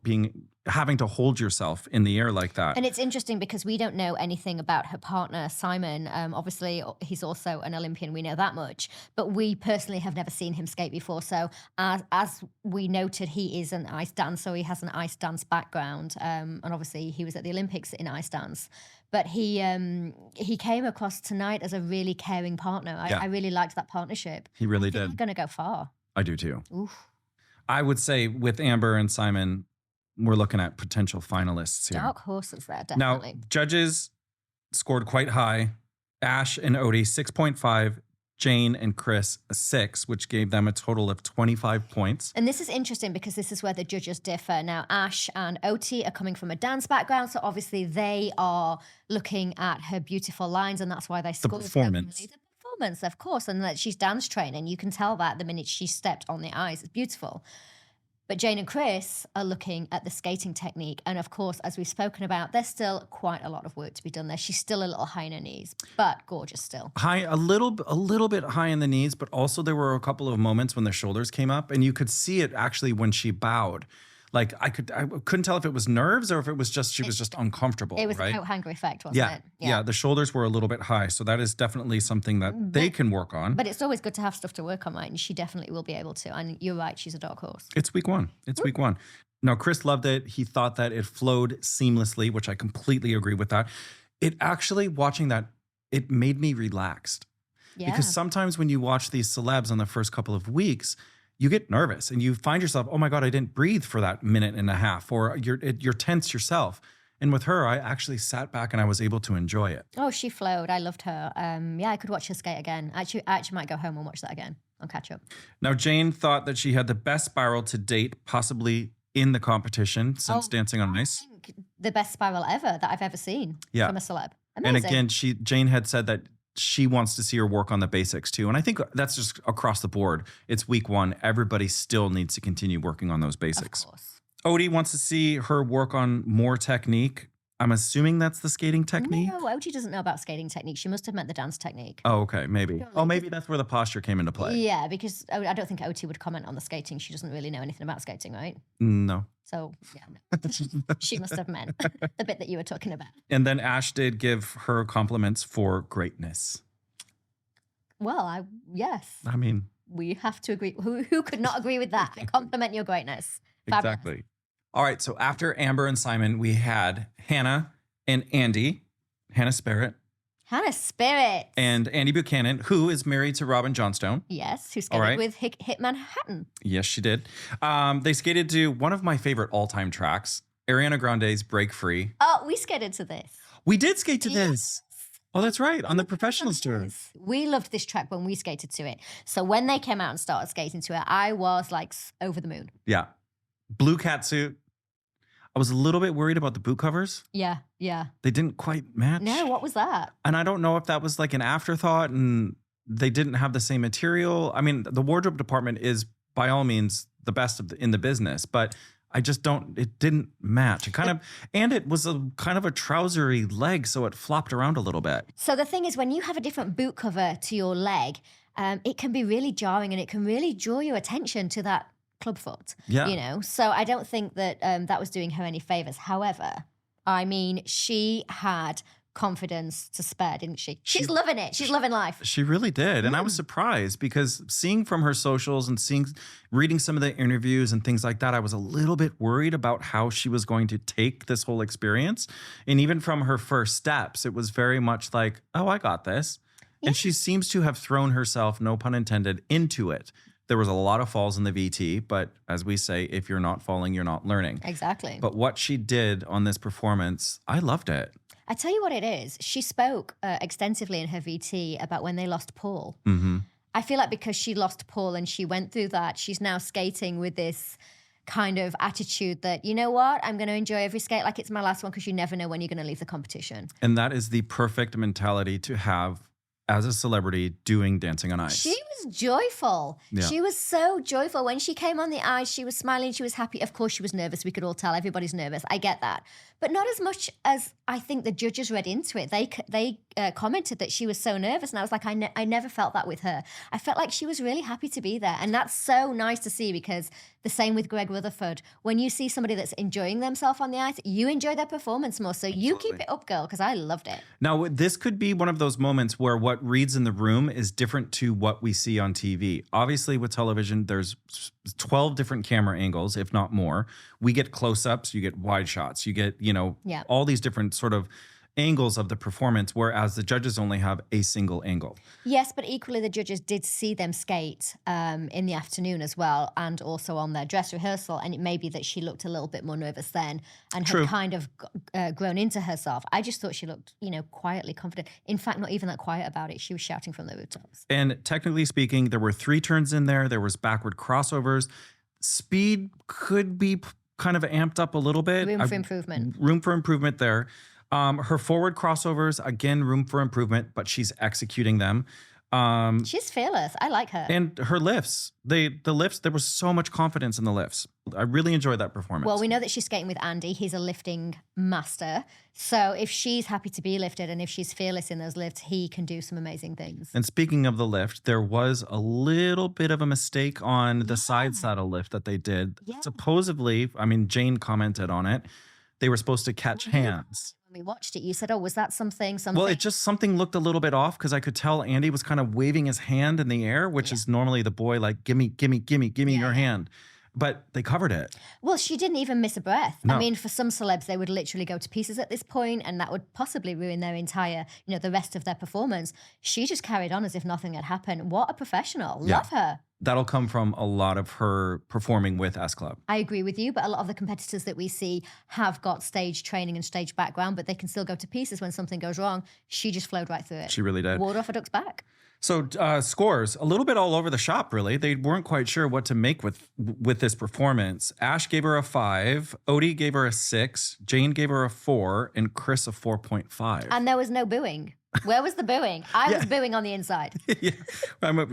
having to hold yourself in the air like that. And it's interesting because we don't know anything about her partner, Simon. Obviously, he's also an Olympian. We know that much. But we personally have never seen him skate before. So as we noted, he is an ice dancer. He has an ice dance background. And obviously, he was at the Olympics in ice dance. But he came across tonight as a really caring partner. I really liked that partnership. He really did. They're going to go far. I do too. Oof. I would say with Amber and Simon, we're looking at potential finalists here. Dark horses there, definitely. Now, judges scored quite high. Ash and Odie, 6.5. Jane and Chris, a 6, which gave them a total of 25 points. And this is interesting because this is where the judges differ. Now, Ash and Oti are coming from a dance background, so obviously they are looking at her beautiful lines, and that's why they scored. The performance. The performance, of course, and that she's dance training. You can tell that the minute she stepped on the ice. It's beautiful. But Jane and Chris are looking at the skating technique. And of course, as we've spoken about, there's still quite a lot of work to be done there. She's still a little high in her knees, but gorgeous still. High, a little bit high in the knees, but also there were a couple of moments when the shoulders came up, and you could see it actually when she bowed. Like I couldn't tell if it was nerves or if it was just she was just uncomfortable. It was right? a coat hanger effect, wasn't it? Yeah, the shoulders were a little bit high, so that is definitely something that they can work on. But it's always good to have stuff to work on, right? And she definitely will be able to. And you're right, she's a dark horse. It's week 1. It's week 1. Now, Chris loved it. He thought that it flowed seamlessly, which I completely agree with that. It actually, watching that, it made me relaxed. Yeah. Because sometimes when you watch these celebs on the first couple of weeks, you get nervous and you find yourself, oh my God, I didn't breathe for that minute and a half, or you're tense yourself. And with her, I actually sat back and I was able to enjoy it. Oh, she flowed. I loved her. Yeah, I could watch her skate again. I actually might go home and watch that again. I'll catch up. Now, Jane thought that she had the best spiral to date, possibly in the competition since Dancing on Ice. I think the best spiral ever that I've ever seen from a celeb. Amazing. And again, Jane had said that she wants to see her work on the basics too. And I think that's just across the board. It's week 1. Everybody still needs to continue working on those basics. Of course. Odie wants to see her work on more technique. I'm assuming that's the skating technique. No, Oti doesn't know about skating technique. She must have meant the dance technique. Oh, okay, maybe. Maybe that's where the posture came into play. Yeah, because I don't think Oti would comment on the skating. She doesn't really know anything about skating, right? No. So, yeah, no. She must have meant the bit that you were talking about. And then Ash did give her compliments for greatness. Well, yes. I mean, we have to agree. Who could not agree with that? I compliment your greatness. Fabulous. Exactly. All right. So after Amber and Simon, we had Hannah and Andy, Hannah Sparrett. Hannah Spirit. And Andy Buchanan, who is married to Robin Johnstone. Yes, who skated with Hitman Hatton. Yes, she did. They skated to one of my favorite all-time tracks, Ariana Grande's Break Free. Oh, we skated to this. We did skate to this. Oh, that's right. On the Professionals tour. We loved this track when we skated to it. So when they came out and started skating to it, I was like over the moon. Yeah. Blue catsuit. I was a little bit worried about the boot covers. Yeah. They didn't quite match. No, what was that? And I don't know if that was like an afterthought and they didn't have the same material. I mean, the wardrobe department is by all means the best in the business, but I just it didn't match. And it was a kind of a trousery leg, so it flopped around a little bit. So the thing is, when you have a different boot cover to your leg, it can be really jarring and it can really draw your attention to that club foot, Yeah. you know? So I don't think that that was doing her any favors. However, I mean, she had confidence to spare, didn't she? She's loving it. She's loving life. She really did. And I was surprised because seeing from her socials and reading some of the interviews and things like that, I was a little bit worried about how she was going to take this whole experience. And even from her first steps, it was very much like, oh, I got this. Yeah. And she seems to have thrown herself, no pun intended, into it. There was a lot of falls in the VT, but as we say, if you're not falling, you're not learning. Exactly. But what she did on this performance, I loved it. I tell you what it is. She spoke extensively in her VT about when they lost Paul. Mm-hmm. I feel like because she lost Paul and she went through that, she's now skating with this kind of attitude that, you know what, I'm going to enjoy every skate like it's my last one because you never know when you're going to leave the competition. And that is the perfect mentality to have as a celebrity doing Dancing on Ice. She was joyful. Yeah. She was so joyful. When she came on the ice, she was smiling. She was happy. Of course, she was nervous. We could all tell. Everybody's nervous. I get that. But not as much as I think the judges read into it. They commented that she was so nervous. And I was like, I never felt that with her. I felt like she was really happy to be there. And that's so nice to see because the same with Greg Rutherford. When you see somebody that's enjoying themselves on the ice, you enjoy their performance more. So you keep it up, girl, because I loved it. Now, this could be one of those moments where what reads in the room is different to what we see on TV. Obviously, with television, there's 12 different camera angles, if not more. We get close-ups, you get wide shots, you get, all these different sort of angles of the performance, whereas the judges only have a single angle. Yes, but equally the judges did see them skate in the afternoon as well, and also on their dress rehearsal, and it may be that she looked a little bit more nervous then and had kind of grown into herself. I just thought she looked, quietly confident. In fact, not even that quiet about it. She was shouting from the rooftops. And technically speaking, there were 3 turns in there. There was backward crossovers. Speed could be kind of amped up a little bit. Room for improvement. Room for improvement there. Her forward crossovers, again, room for improvement, but she's executing them. She's fearless. I like her. And her lifts, the lifts, there was so much confidence in the lifts. I really enjoyed that performance. Well, we know that she's skating with Andy. He's a lifting master. So if she's happy to be lifted and if she's fearless in those lifts, he can do some amazing things. And speaking of the lift, there was a little bit of a mistake on the side saddle lift that they did. Yeah. Supposedly, Jane commented on it. They were supposed to catch hands. When we watched it, you said, was that something? Well, something looked a little bit off because I could tell Andy was kind of waving his hand in the air, which is normally the boy like, gimme your hand. But they covered it. Well, she didn't even miss a breath. No. For some celebs, they would literally go to pieces at this point, and that would possibly ruin their entire, the rest of their performance. She just carried on as if nothing had happened. What a professional. Yeah. Love her. That'll come from a lot of her performing with S Club. I agree with you, but a lot of the competitors that we see have got stage training and stage background, but they can still go to pieces when something goes wrong. She just flowed right through it. She really did. Water off a duck's back. So scores, a little bit all over the shop, really. They weren't quite sure what to make with this performance. Ash gave her a 5, Odie gave her a 6, Jane gave her a 4, and Chris a 4.5. And there was no booing. Where was the booing? I was booing on the inside. Yeah,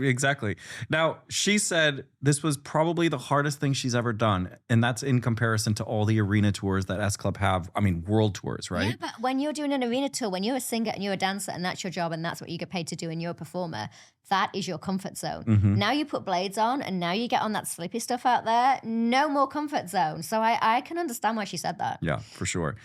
exactly. Now, she said this was probably the hardest thing she's ever done. And that's in comparison to all the arena tours that S Club have. World tours, right? Yeah, but when you're doing an arena tour, when you're a singer and you're a dancer and that's your job and that's what you get paid to do and you're a performer, that is your comfort zone. Mm-hmm. Now you put blades on and now you get on that slippy stuff out there. No more comfort zone. So I can understand why she said that. Yeah, for sure.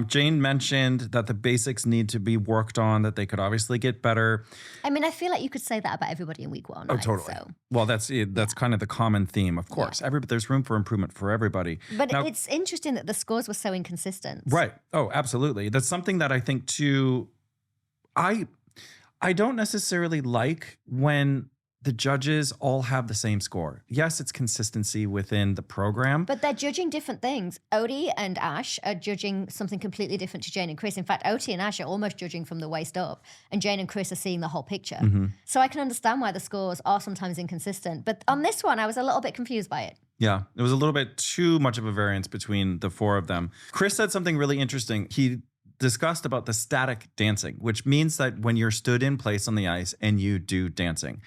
Jane mentioned that the basics need to be worked on, that they could obviously get better. I feel like you could say that about everybody in week 1. Oh, right? totally. So. Well, that's kind of the common theme, of course. Yeah. There's room for improvement for everybody. But now, it's interesting that the scores were so inconsistent. Right. Oh, absolutely. That's something that I think too, I don't necessarily like when the judges all have the same score. Yes, it's consistency within the program. But they're judging different things. Odie and Ash are judging something completely different to Jane and Chris. In fact, Odie and Ash are almost judging from the waist up, and Jane and Chris are seeing the whole picture. Mm-hmm. So I can understand why the scores are sometimes inconsistent. But on this one, I was a little bit confused by it. Yeah, it was a little bit too much of a variance between the 4 of them. Chris said something really interesting. He discussed about the static dancing, which means that when you're stood in place on the ice and you do dancing,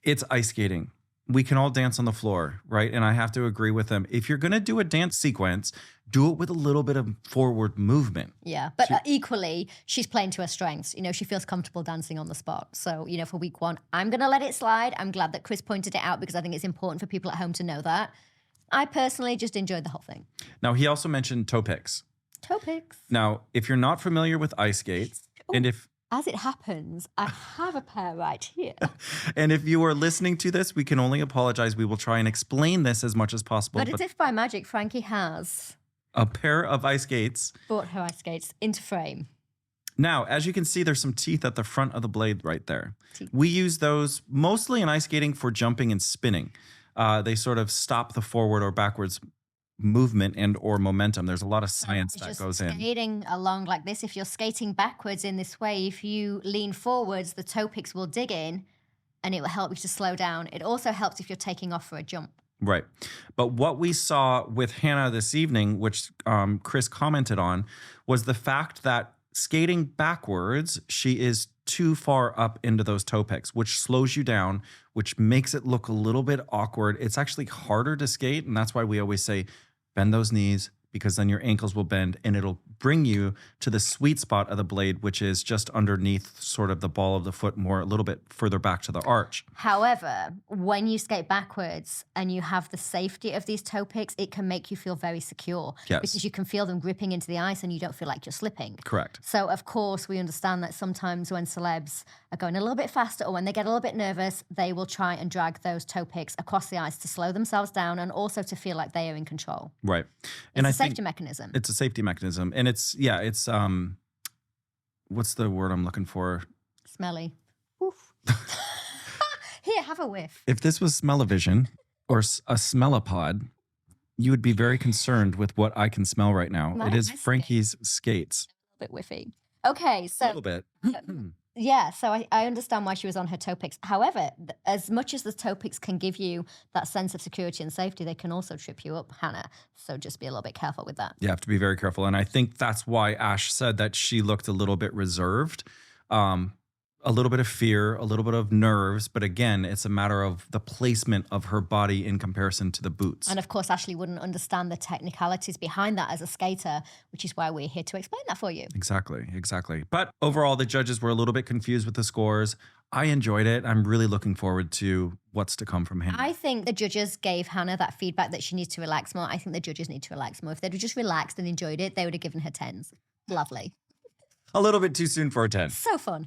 it's ice skating. we can all dance on the floor, right? And I have to agree with them. If you're going to do a dance sequence, do it with a little bit of forward movement. Yeah, but equally, she's playing to her strengths. You know, she feels comfortable dancing on the spot. So, you know, for week 1, I'm going to let it slide. I'm glad that Chris pointed it out because I think it's important for people at home to know that. I personally just enjoyed the whole thing. Now, he also mentioned toe picks. Toe picks. Now, if you're not familiar with ice skates, and if as it happens, I have a pair right here. And if you are listening to this, we can only apologize. We will try and explain this as much as possible. But as if by magic, Frankie has a pair of ice skates. Brought her ice skates into frame. Now, as you can see, there's some teeth at the front of the blade right there. We use those mostly in ice skating for jumping and spinning. They sort of stop the forward or backwards movement and or momentum. There's a lot of science that goes in. Skating along like this, if you're skating backwards in this way, if you lean forwards, the toe picks will dig in and it will help you to slow down. It also helps if you're taking off for a jump. Right. But what we saw with Hannah this evening, which Chris commented on, was the fact that skating backwards, she is too far up into those toe picks, which slows you down, which makes it look a little bit awkward. It's actually harder to skate. And that's why we always say, bend those knees, because then your ankles will bend and it'll bring you to the sweet spot of the blade, which is just underneath sort of the ball of the foot, more a little bit further back to the arch. However, when you skate backwards and you have the safety of these toe picks, it can make you feel very secure. Yes. Because you can feel them gripping into the ice and you don't feel like you're slipping. Correct. So, of course, we understand that sometimes when celebs are going a little bit faster or when they get a little bit nervous, they will try and drag those toe picks across the ice to slow themselves down and also to feel like they are in control. Right. And it's a safety mechanism. It's a safety mechanism. And it's what's the word I'm looking for? Smelly. Oof. Here, have a whiff. If this was smell-o-vision or a smell-a-pod, you would be very concerned with what I can smell right now. It is Frankie's skates. A little bit whiffy. Okay, so. A little bit. Yeah, so I understand why she was on her toe picks. However, as much as the toe picks can give you that sense of security and safety, they can also trip you up, Hannah. So just be a little bit careful with that. You have to be very careful. And I think that's why Ash said that she looked a little bit reserved. A little bit of fear, a little bit of nerves. But again, it's a matter of the placement of her body in comparison to the boots. And of course, Ashley wouldn't understand the technicalities behind that as a skater, which is why we're here to explain that for you. Exactly. But overall, the judges were a little bit confused with the scores. I enjoyed it. I'm really looking forward to what's to come from Hannah. I think the judges gave Hannah that feedback that she needs to relax more. I think the judges need to relax more. If they'd just relaxed and enjoyed it, they would have given her 10s. Lovely. A little bit too soon for a 10. So fun.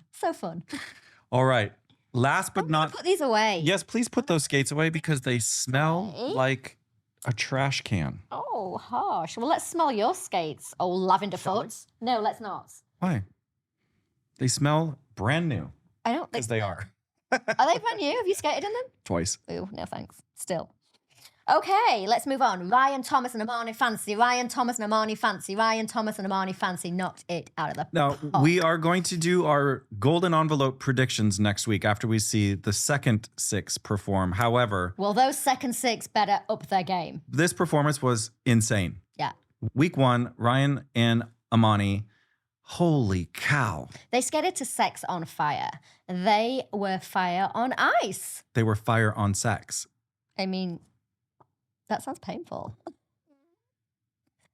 All right. Last but not... Put these away. Yes, please put those skates away because they smell like a trash can. Oh, harsh. Well, let's smell your skates. Oh, lavender foot. No, let's not. Why? They smell brand new. I don't think... Because they are. Are they brand new? Have you skated in them? Twice. Ooh, no thanks. Still. Okay, let's move on. Ryan Thomas and Amani Fancy. Ryan Thomas and Amani Fancy. Ryan Thomas and Amani Fancy knocked it out of the Now, park. we are going to do our golden envelope predictions next week after we see the second 6 perform. However... Well, those second 6 better up their game. This performance was insane. Yeah. Week 1, Ryan and Amani... Holy cow. They skated to sex on fire. They were fire on ice. They were fire on sex. I mean, that sounds painful.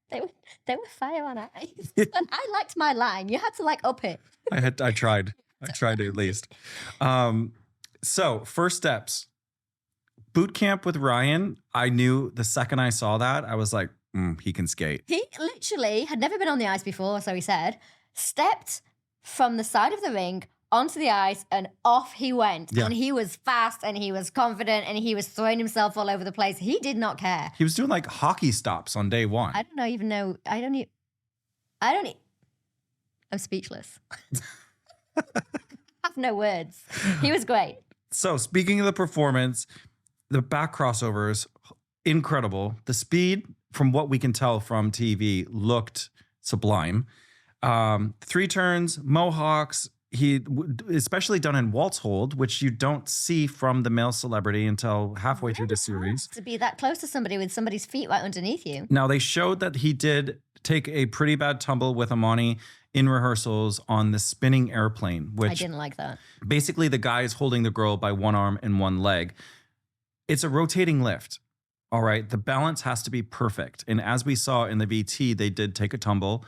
They were fire on ice. And I liked my line. You had to up it. I tried. I tried at least. So first steps. Boot camp with Ryan. I knew the second I saw that, I was like, he can skate. He literally had never been on the ice before, so he said, stepped from the side of the ring onto the ice and off he went. Yeah. And he was fast and he was confident and he was throwing himself all over the place. He did not care. He was doing like hockey stops on day 1. I'm speechless. I have no words. He was great. So speaking of the performance, the back crossovers, incredible. The speed, from what we can tell from TV, looked sublime. 3 turns, mohawks, he especially done in waltz hold, which you don't see from the male celebrity until halfway through the series. To be that close to somebody with somebody's feet right underneath you. Now, they showed that he did take a pretty bad tumble with Amani in rehearsals on the spinning airplane, which I didn't like that. Basically the guy is holding the girl by one arm and one leg. it's a rotating lift. All right. The balance has to be perfect. And as we saw in the VT, they did take a tumble.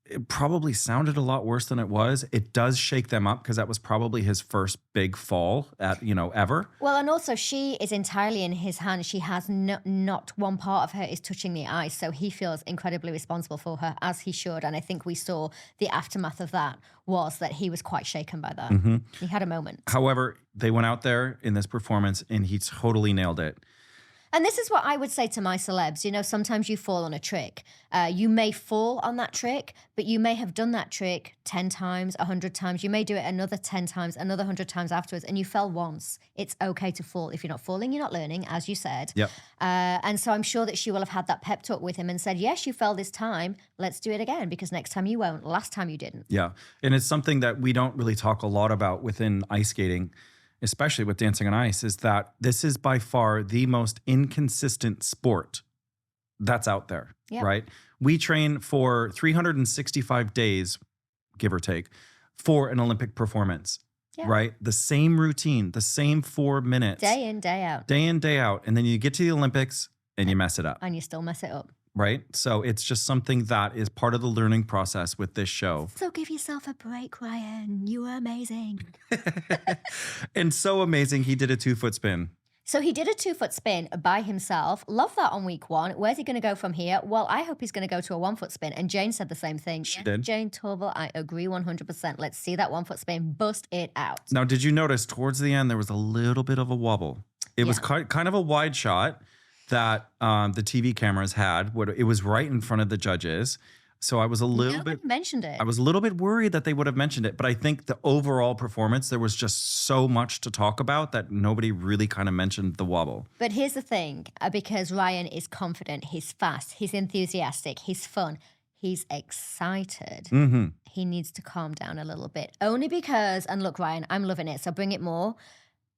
It probably sounded a lot worse than it was. It does shake them up because that was probably his first big fall ever. Well, and also she is entirely in his hands. She has not one part of her is touching the ice. So he feels incredibly responsible for her, as he should. And I think we saw the aftermath of that was that he was quite shaken by that. Mm-hmm. He had a moment. However, they went out there in this performance and he totally nailed it. And this is what I would say to my celebs. You know, sometimes you fall on a trick. You may fall on that trick, but you may have done that trick 10 times, 100 times. You may do it another 10 times, another 100 times afterwards, and you fell once. It's okay to fall. If you're not falling, you're not learning, as you said. Yep. And so I'm sure that she will have had that pep talk with him and said, yes, you fell this time. Let's do it again, because next time you won't. Last time you didn't. Yeah. And it's something that we don't really talk a lot about within ice skating, especially with dancing on ice, is that this is by far the most inconsistent sport that's out there, right? We train for 365 days, give or take, for an Olympic performance, right? The same routine, the same 4 minutes. Day in, day out. Day in, day out. And then you get to the Olympics and you mess it up. And you still mess it up. Right? So it's just something that is part of the learning process with this show. So give yourself a break, Ryan. You were amazing. And so amazing, he did a 2-foot spin. So he did a 2-foot spin by himself. Love that on week 1. Where's he going to go from here? Well, I hope he's going to go to a 1-foot spin. And Jane said the same thing. She did. Jane Torval, I agree 100%. Let's see that 1-foot spin. Bust it out. Now, did you notice towards the end, there was a little bit of a wobble? It was kind of a wide shot that the TV cameras had. It was right in front of the judges. So I was a little bit mentioned it. I was a little bit worried that they would have mentioned it, but I think the overall performance, there was just so much to talk about that nobody really kind of mentioned the wobble. But here's the thing, because Ryan is confident, he's fast, he's enthusiastic, he's fun, he's excited. Mm-hmm. He needs to calm down a little bit. Only because, and look, Ryan, I'm loving it, so bring it more.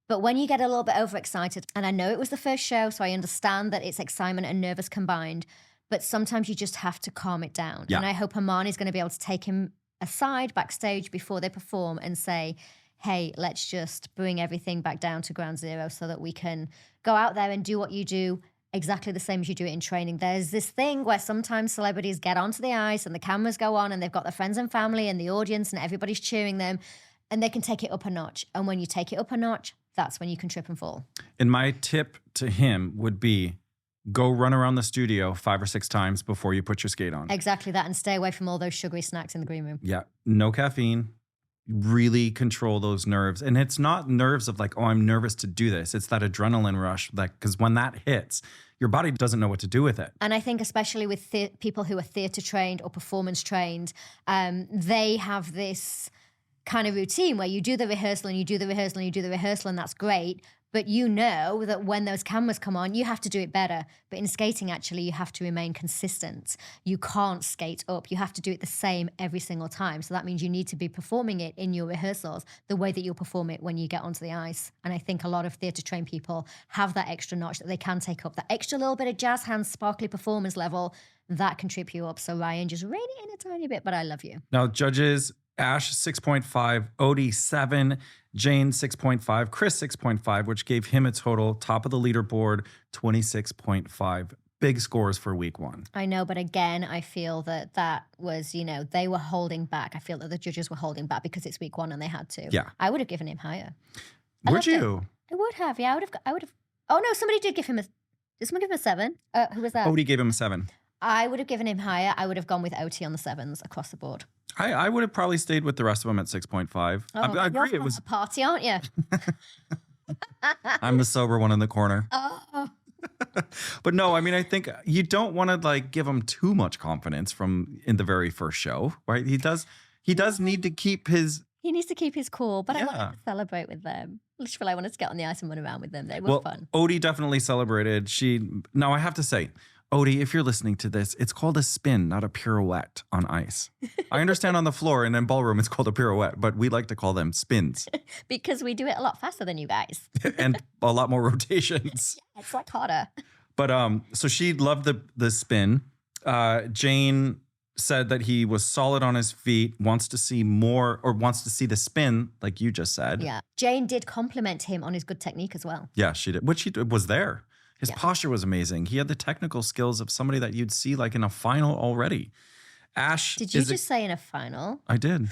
But when you get a little bit overexcited, and I know it was the first show, so I understand that it's excitement and nervous combined, but sometimes you just have to calm it down. Yeah. And I hope Hermione's going to be able to take him aside backstage before they perform and say, hey, let's just bring everything back down to ground zero so that we can go out there and do what you do exactly the same as you do it in training. There's this thing where sometimes celebrities get onto the ice and the cameras go on and they've got their friends and family and the audience and everybody's cheering them and they can take it up a notch. And when you take it up a notch, that's when you can trip and fall. And my tip to him would be, go run around the studio 5 or 6 times before you put your skate on. Exactly that. And stay away from all those sugary snacks in the green room. Yeah. No caffeine. Really control those nerves. And it's not nerves of like, oh, I'm nervous to do this. It's that adrenaline rush, because when that hits, your body doesn't know what to do with it. And I think especially with people who are theatre trained or performance trained, they have this kind of routine where you do the rehearsal and you do the rehearsal and you do the rehearsal, and that's great. But you know that when those cameras come on, you have to do it better. But in skating, actually, you have to remain consistent. You can't skate up. You have to do it the same every single time. So that means you need to be performing it in your rehearsals the way that you'll perform it when you get onto the ice. And I think a lot of theatre-trained people have that extra notch that they can take up, that extra little bit of jazz hands, sparkly performance level, that can trip you up. So Ryan, just rein it in a tiny bit, but I love you. Now, judges, Ash 6.5, Odie 7, Jane 6.5, Chris 6.5, which gave him a total top of the leaderboard 26.5. Big scores for week 1. I know, but again, I feel that was, they were holding back. I feel that the judges were holding back because it's week 1 and they had to. Yeah. I would have given him higher. Would you? I would have. Yeah, I would have. Oh no, somebody did give him did someone give him a 7? Who was that? Odie gave him a 7. I would have given him higher. I would have gone with OT on the 7s across the board. I would have probably stayed with the rest of them at 6.5. I agree. It was a party, aren't you? I'm the sober one in the corner. Oh. But no, I mean, I think you don't want to give him too much confidence in the very first show, right? He does need to keep his... He needs to keep his cool, but I wanted to celebrate with them. Literally, I wanted to get on the ice and run around with them. They were fun. Odie definitely celebrated. Now I have to say, Odie, if you're listening to this, it's called a spin, not a pirouette on ice. I understand on the floor and in ballroom it's called a pirouette, but we like to call them spins. Because we do it a lot faster than you guys. And a lot more rotations. Yeah, it's like harder. But so she loved the spin. Jane said that he was solid on his feet, wants to see more, or wants to see the spin, like you just said. Yeah. Jane did compliment him on his good technique as well. Yeah, she did. Which he was there. His Yeah. posture was amazing. He had the technical skills of somebody that you'd see like in a final already. Ash. Did you just say in a final? I did.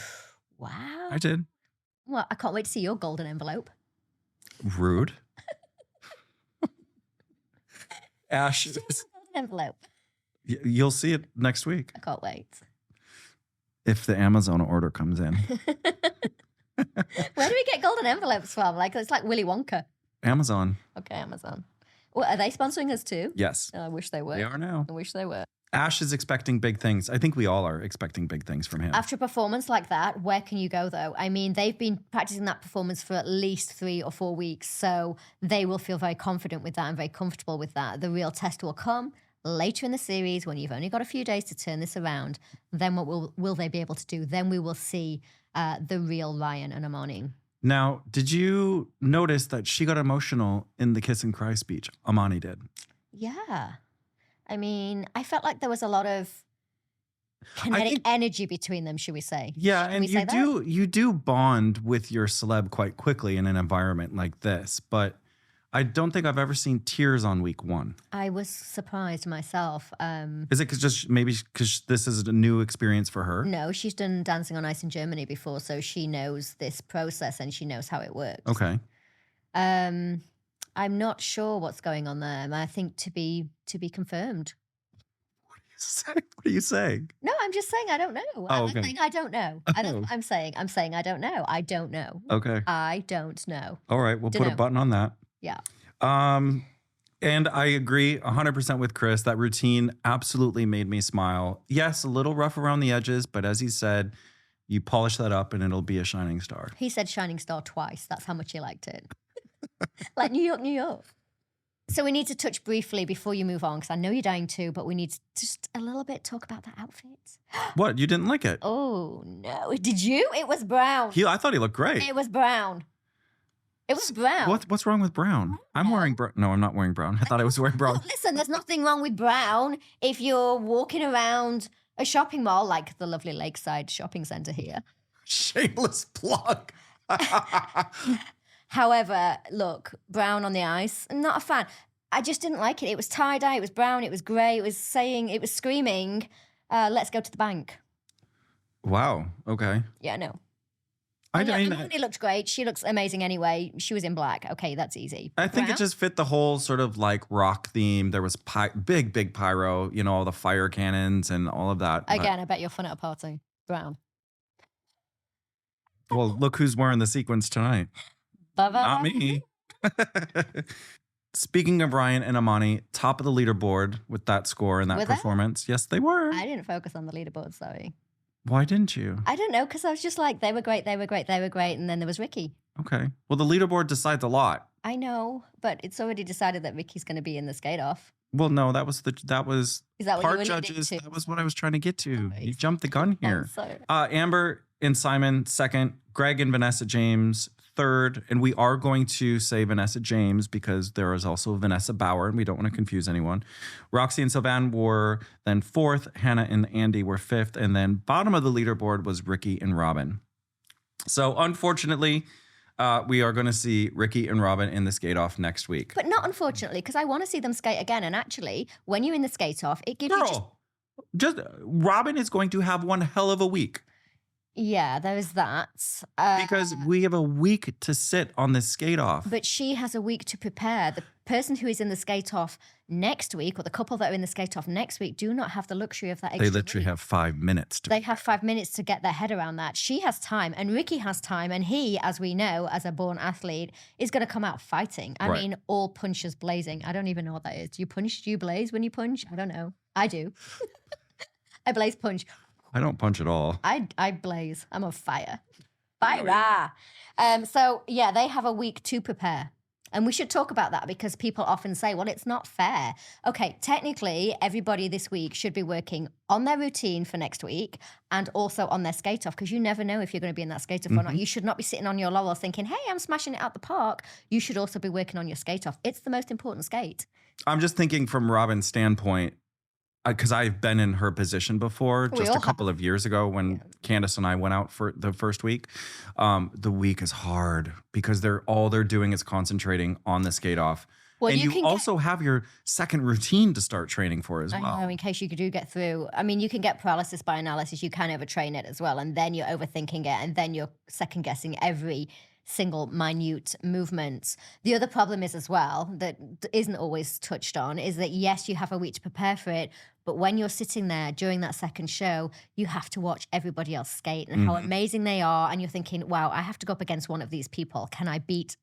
Wow. I did. Well, I can't wait to see your golden envelope. Rude. Ash. Golden envelope. You'll see it next week. I can't wait. If the Amazon order comes in. Where do we get golden envelopes from? Like, it's like Willy Wonka. Amazon. Okay, Amazon. Well, are they sponsoring us too? Yes. Oh, I wish they were. They are now. I wish they were. Ash is expecting big things. I think we all are expecting big things from him. After a performance like that, where can you go though? I mean, they've been practicing that performance for at least 3 or 4 weeks, so they will feel very confident with that and very comfortable with that. The real test will come later in the series when you've only got a few days to turn this around. Then what will they be able to do? Then we will see the real Ryan and Amani. Now, did you notice that she got emotional in the kiss and cry speech? Amani did. Yeah. I mean, I felt like there was a lot of kinetic energy between them, should we say? Yeah, and you do bond with your celeb quite quickly in an environment like this, but I don't think I've ever seen tears on week 1. I was surprised myself. Is it because this is a new experience for her? No, she's done Dancing on Ice in Germany before, so she knows this process and she knows how it works. Okay. I'm not sure what's going on there. I think to be confirmed. What are you saying? No, I'm just saying I don't know. Oh, I'm okay. saying I don't know. I'm saying I don't know. I don't know. Okay. I don't know. All right, we'll put a button on that. Yeah. And I agree 100% with Chris. That routine absolutely made me smile. Yes, a little rough around the edges, but as he said, you polish that up and it'll be a shining star. He said shining star twice. That's how much he liked it. Like New York, New York. So we need to touch briefly before you move on, because I know you're dying to, but we need to just a little bit talk about that outfit. What? You didn't like it? Oh, no. Did you? It was brown. I thought he looked great. It was brown. It was brown. What's wrong with brown? I'm wearing brown. No, I'm not wearing brown. I thought I was wearing brown. Well, listen, there's nothing wrong with brown if you're walking around a shopping mall like the lovely Lakeside Shopping Centre here. Shameless plug. However, look, brown on the ice, I'm not a fan. I just didn't like it. It was tie-dye, it was brown, it was grey, it was screaming, let's go to the bank. Wow. Okay. Yeah, no. I Amani looked great. She looks amazing anyway. She was in black. Okay, that's easy. I think it just fit the whole sort of like rock theme. There was big pyro, all the fire cannons and all of that. Again, I bet you're fun at a party. Brown. Well, look who's wearing the sequins tonight. Not me. Speaking of Ryan and Amani, top of the leaderboard with that score and that performance. Yes, they were. I didn't focus on the leaderboard, sorry. Why didn't you? I don't know, because I was just like, they were great, they were great, they were great. And then there was Ricky. Okay. Well, the leaderboard decides a lot. I know, but it's already decided that Ricky's going to be in the skate off. Well, no, that was Is that what part you were judges. leading to? That was what I was trying to get to. Right. You jumped the gun here. Sorry. Amber and Simon, second. Greg and Vanessa James, third. And we are going to say Vanessa James because there is also Vanessa Bauer, and we don't want to confuse anyone. Roxy and Sylvan were then fourth. Hannah and Andy were fifth. And then bottom of the leaderboard was Ricky and Robin. So unfortunately, we are going to see Ricky and Robin in the skate off next week. But not unfortunately, because I want to see them skate again. And actually, when you're in the skate off, it gives you just Robin is going to have one hell of a week. Yeah, there's that. Because we have a week to sit on the skate off. But she has a week to prepare. The person who is in the skate off next week, or the couple that are in the skate off next week, do not have the luxury of that extra They literally have 5 minutes. They have 5 minutes to get their head around that. She has time, and Ricky has time, and he, as we know, as a born athlete, is going to come out fighting. I mean, all punches blazing. I don't even know what that is. Do you blaze when you punch? I don't know. I do. I blaze punch. I don't punch at all. I blaze. I'm on fire. Fire. So, yeah, they have a week to prepare. And we should talk about that because people often say, well, it's not fair. Okay, technically, everybody this week should be working on their routine for next week and also on their skate off, because you never know if you're going to be in that skate off or not. You should not be sitting on your laurels thinking, hey, I'm smashing it out the park. You should also be working on your skate off. It's the most important skate. I'm just thinking from Robin's standpoint, because I've been in her position before, We just all a couple of years ago when Candace and I went out for the first week. The week is hard because all they're doing is concentrating on the skate off. Well, and you you can also have your second routine to start training for as well. I know, in case you do get through. I mean, you can get paralysis by analysis. You can overtrain it as well. And then you're overthinking it. And then you're second guessing every single minute movement. The other problem is as well, that isn't always touched on, is that yes, you have a week to prepare for it. But when you're sitting there during that second show, you have to watch everybody else skate and how amazing they are. And you're thinking, wow, I have to go up against one of these people. Can I beat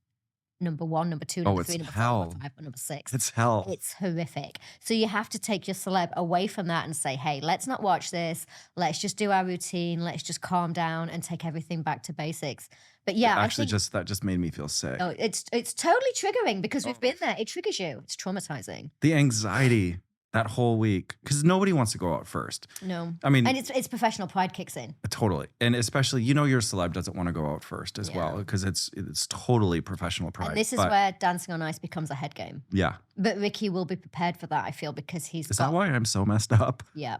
number 1, number 2, number 3, number 4, number 5, or number 6. It's hell. It's horrific. So you have to take your celeb away from that and say, hey, let's not watch this. Let's just do our routine. Let's just calm down and take everything back to basics. But yeah, actually, that just made me feel sick. Oh, it's totally triggering because we've been there. It triggers you. It's traumatizing. The anxiety that whole week, because nobody wants to go out first. No. I mean, and it's professional pride kicks in. Totally. And especially, your celeb doesn't want to go out first as well, because it's totally professional pride. And this is where dancing on ice becomes a head game. Yeah. But Ricky will be prepared for that, I feel, because Is that why I'm so messed up? Yeah.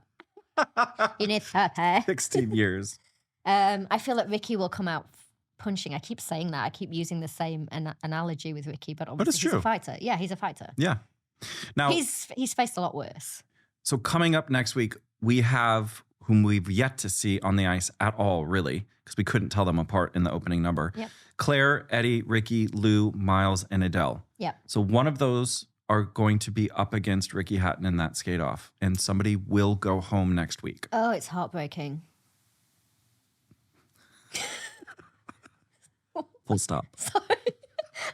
You need to prepare. 16 years. I feel that Ricky will come out punching. I keep saying that. I keep using the same analogy with Ricky, but obviously it's true. He's a fighter. Yeah, he's a fighter. Yeah. Now he's faced a lot worse. So coming up next week, we have whom we've yet to see on the ice at all, really, because we couldn't tell them apart in the opening number. Yep. Claire, Eddie, Ricky, Lou, Miles, and Adele. Yeah. So one of those are going to be up against Ricky Hatton in that skate off, and somebody will go home next week. Oh, it's heartbreaking. Full stop. Sorry.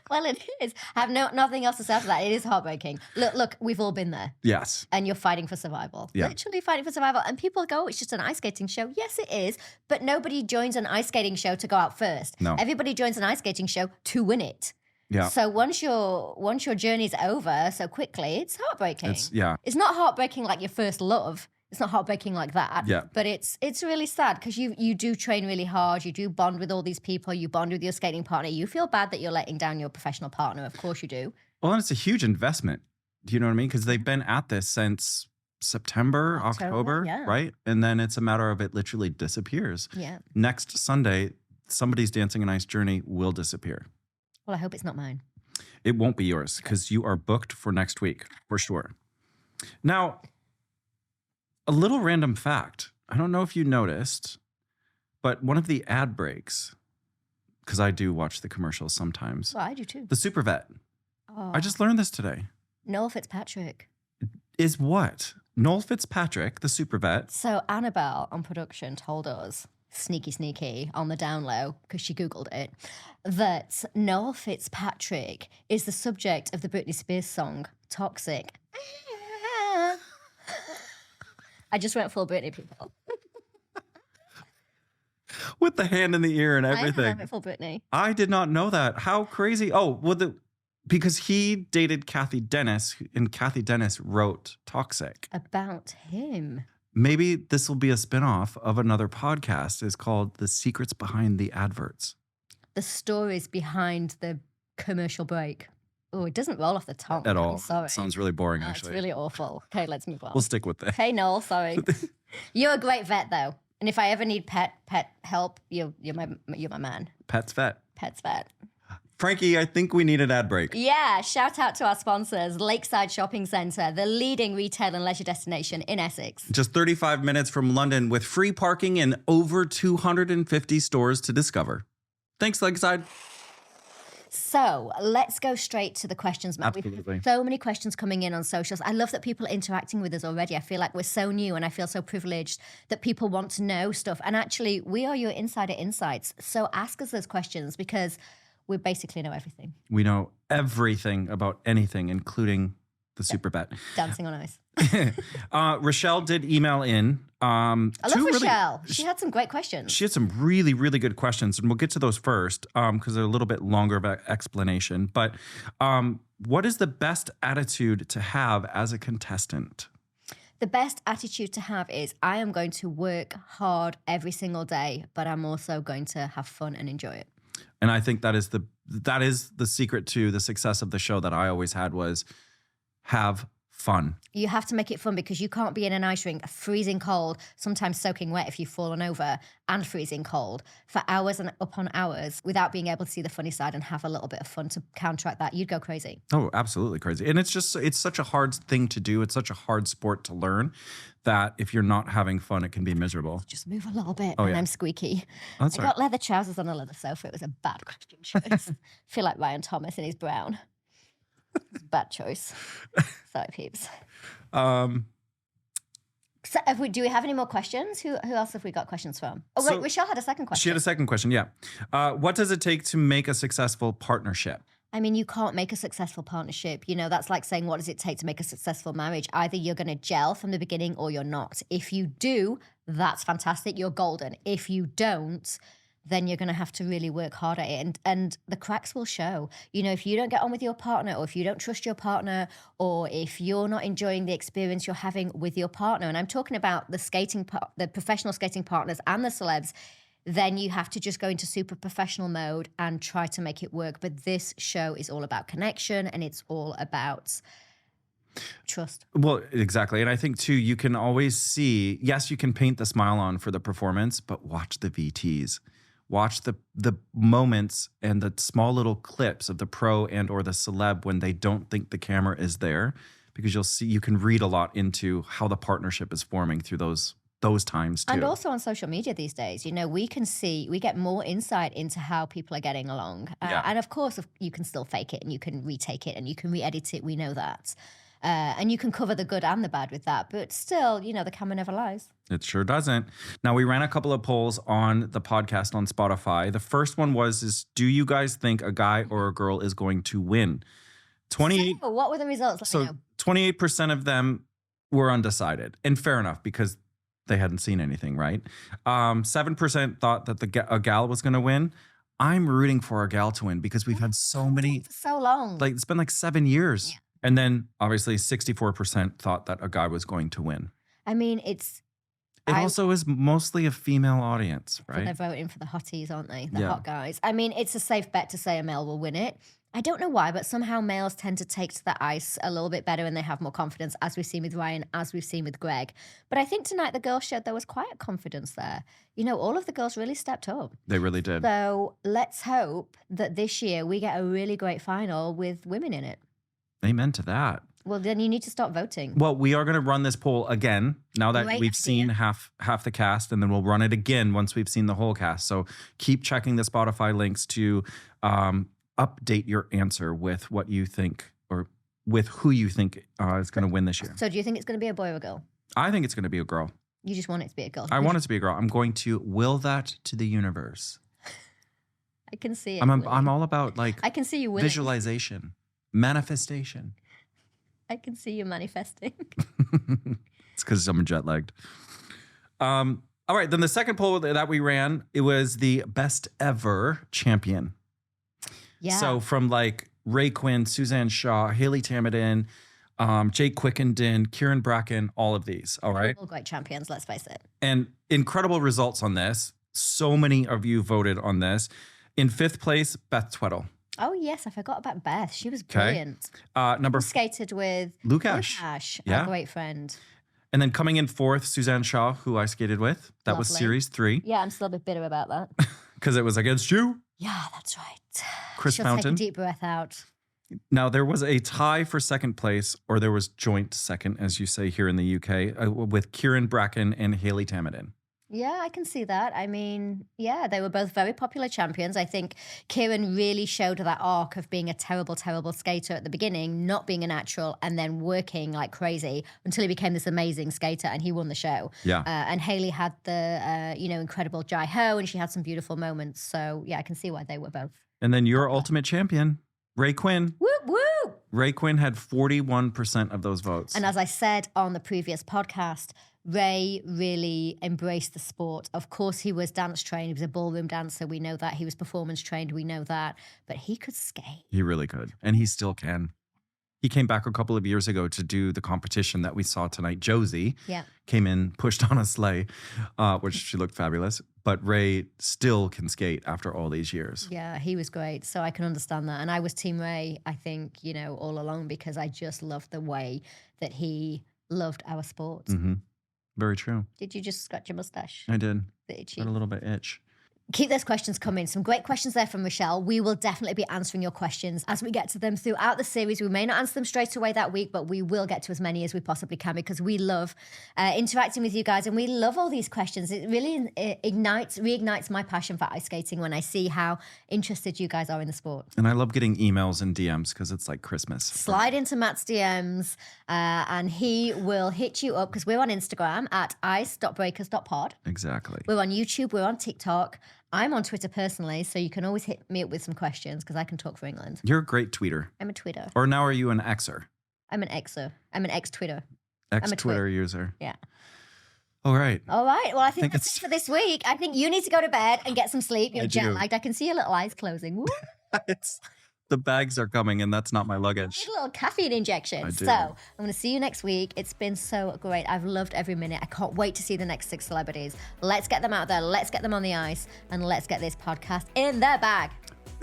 Well, it is. I have nothing else to say after that. It is heartbreaking. Look, we've all been there. Yes. And you're fighting for survival. Yeah. Literally fighting for survival. And people go, oh, it's just an ice skating show. Yes, it is. But nobody joins an ice skating show to go out first. No. Everybody joins an ice skating show to win it. Yeah. So once your journey's over so quickly, it's heartbreaking. It's not heartbreaking like your first love. It's not heartbreaking like that. Yeah. But it's really sad because you do train really hard. You do bond with all these people. You bond with your skating partner. You feel bad that you're letting down your professional partner. Of course you do. Well, and it's a huge investment. Do you know what I mean? Because they've been at this since September, October, yeah. right? And then it's a matter of it literally disappears. Yeah. Next Sunday, somebody's Dancing an Ice journey will disappear. Well, I hope it's not mine. It won't be yours because you are booked for next week for sure. Now, a little random fact. I don't know if you noticed, but one of the ad breaks, because I do watch the commercials sometimes. Well, I do too. The Super Vet. Oh. I just learned this today. Noel Fitzpatrick. Is what? Noel Fitzpatrick, the Super Vet. So Annabelle on production told us, sneaky, on the down low, because she Googled it, that Noel Fitzpatrick is the subject of the Britney Spears song, Toxic. I just went full Britney, people. With the hand in the ear and everything. I went full Britney. I did not know that. How crazy. Oh, well, because he dated Kathy Dennis, and Kathy Dennis wrote Toxic. About him. Maybe this will be a spinoff of another podcast. It's called The Secrets Behind the Adverts. The stories behind the commercial break. Oh, it doesn't roll off the tongue. At all. I'm sorry. It sounds really boring, It's actually. really awful. Okay, let's move on. We'll stick with this. Hey, Noel, sorry. You're a great vet, though. And if I ever need pet help, you're my man. Pet's Vet. Pet's vet. Frankie, I think we need an ad break. Yeah, shout out to our sponsors, Lakeside Shopping Centre, the leading retail and leisure destination in Essex. Just 35 minutes from London with free parking and over 250 stores to discover. Thanks, Lakeside. So let's go straight to the questions, Matt. Absolutely. We've had so many questions coming in on socials. I love that people are interacting with us already. I feel like we're so new and I feel so privileged that people want to know stuff. And actually, we are your insider insights. So ask us those questions because we basically know everything. We know everything about anything, including the Super Bet. Dancing on ice. Rochelle did email in. I love Rochelle. She had some great questions. She had some really, really good questions, and we'll get to those first because they're a little bit longer of an explanation. But what is the best attitude to have as a contestant? The best attitude to have is I am going to work hard every single day, but I'm also going to have fun and enjoy it. And I think that is the secret to the success of the show that I always had was have fun. You have to make it fun because you can't be in an ice rink, freezing cold, sometimes soaking wet if you've fallen over, and freezing cold for hours and upon hours without being able to see the funny side and have a little bit of fun to counteract that. You'd go crazy. Oh, absolutely crazy. And it's such a hard thing to do. It's such a hard sport to learn that if you're not having fun, it can be miserable. Just move a little bit Oh, and yeah. I'm squeaky. That's I all right. got leather trousers on a leather sofa. It was a bad costume choice. Feel like Ryan Thomas in his brown. It's a bad choice. Sorry, peeps. So do we have any more questions? Who else have we got questions from? Oh, wait, So- Rochelle had a second question. She had a second question. Yeah. What does it take to make a successful partnership? I mean, you can't make a successful partnership. You know, that's like saying, what does it take to make a successful marriage? Either you're going to gel from the beginning or you're not. If you do, that's fantastic. You're golden. If you don't, then you're going to have to really work hard at it. And the cracks will show. You know, if you don't get on with your partner, or if you don't trust your partner, or if you're not enjoying the experience you're having with your partner, and I'm talking about the professional skating partners and the celebs, then you have to just go into super professional mode and try to make it work. But this show is all about connection and it's all about trust. Well, exactly. And I think too, you can always see, yes, you can paint the smile on for the performance, but watch the VTs. Watch the moments and the small little clips of the pro and or the celeb when they don't think the camera is there, because you can read a lot into how the partnership is forming through those times too. And also on social media these days, you know, we get more insight into how people are getting along. Yeah. And of course, you can still fake it and you can retake it and you can re-edit it. We know that. And you can cover the good and the bad with that. But still, you know, the camera never lies. It sure doesn't. Now, we ran a couple of polls on the podcast on Spotify. The first one is do you guys think a guy or a girl is going to win? 28. So, what were the results? Let me know. 28% of them were undecided. And fair enough, because they hadn't seen anything, right? 7% thought that a gal was going to win. I'm rooting for a gal to win because we've had so many, For so long. like it's been like 7 years. Yeah. And then obviously 64% thought that a guy was going to win. I mean, It also is mostly a female audience, they're right? voting for the hotties, aren't they? The Yeah. hot guys. I mean, it's a safe bet to say a male will win it. I don't know why, but somehow males tend to take to the ice a little bit better and they have more confidence, as we've seen with Ryan, as we've seen with Greg. But I think tonight the girls showed there was quiet confidence there. You know, all of the girls really stepped up. They really did. So let's hope that this year we get a really great final with women in it. Amen to that. Well, then you need to start voting. Well, we are going to run this poll again now that Great we've idea. seen half the cast, and then we'll run it again once we've seen the whole cast. So keep checking the Spotify links to update your answer with what you think or with who you think is going to win this year. So do you think it's going to be a boy or a girl? I think it's going to be a girl. You just want it to be a girl. I want it to be a girl. I'm going to will that to the universe. I can see it. I'm Willie. all about like I can see you winning. visualization, manifestation. I can see you manifesting. It's because I'm jet lagged. All right. Then the second poll that we ran, it was the best ever champion. Yeah. So from like Ray Quinn, Suzanne Shaw, Haley Tamiden, Jake Quickenden, Kieran Bracken, all of these. All right. All great champions, let's face it. And incredible results on this. So many of you voted on this. In fifth place, Beth Tweddle. Oh, yes. I forgot about Beth. She was Okay. brilliant. Number Skated with Lukash. Lukash, Yeah. our great friend. And then coming in fourth, Suzanne Shaw, who I skated with. That was Lovely. series 3 Yeah, I'm still a bit bitter about that. because it was against you, Yeah, that's right. Chris She'll Fountain. take a deep breath out. Now, there was a tie for second place, or there was joint second, as you say here in the UK, with Kieran Bracken and Haley Tamiden. Yeah, I can see that. I mean, yeah, they were both very popular champions. I think Kieran really showed that arc of being a terrible, terrible skater at the beginning, not being a natural, and then working like crazy until he became this amazing skater and he won the show. Yeah. And Haley had the, incredible Jai Ho, and she had some beautiful moments. So, yeah, I can see why they were both. And then your ultimate champion, Ray Quinn. Whoop, whoop. Ray Quinn had 41% of those votes. And as I said on the previous podcast, Ray really embraced the sport. Of course, he was dance trained. He was a ballroom dancer. We know that. He was performance trained. We know that. But he could skate. He really could. And he still can. He came back a couple of years ago to do the competition that we saw tonight. Josie Yeah. came in, pushed on a sleigh, which she looked fabulous. but Ray still can skate after all these years. Yeah, he was great. So I can understand that. And I was Team Ray, I think, all along because I just loved the way that he loved our sport. Mm-hmm. Very true. Did you just scratch your mustache? I did. The itchy. Got a little bit itch. Keep those questions coming. Some great questions there from Michelle. We will definitely be answering your questions as we get to them throughout the series. We may not answer them straight away that week, but we will get to as many as we possibly can because we love interacting with you guys and we love all these questions. It really reignites my passion for ice skating when I see how interested you guys are in the sport. And I love getting emails and DMs because it's like Christmas. Slide into Matt's DMs and he will hit you up because we're on Instagram at ice.breakers.pod. Exactly. We're on YouTube. We're on TikTok. I'm on Twitter personally, so you can always hit me up with some questions because I can talk for England. You're a great tweeter. I'm a Twitter. Or now are you an Xer? I'm an Xer. I'm an ex-Twitter. Ex-Twitter user. Yeah. All right. All right. Well, I think that's it for this week. I think you need to go to bed and get some sleep. You're jet lagged. I can see your little eyes closing. Woo. The bags are coming and that's not my luggage. Need a little caffeine injection. So I'm going to see you next week. It's been so great. I've loved every minute. I can't wait to see the next 6 celebrities. Let's get them out there. Let's get them on the ice and let's get this podcast in their bag.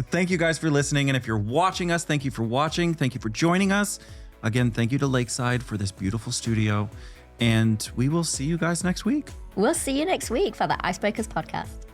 Thank you guys for listening. And if you're watching us, thank you for watching. Thank you for joining us. Again, thank you to Lakeside for this beautiful studio. And we will see you guys next week. We'll see you next week for the Icebreakers podcast.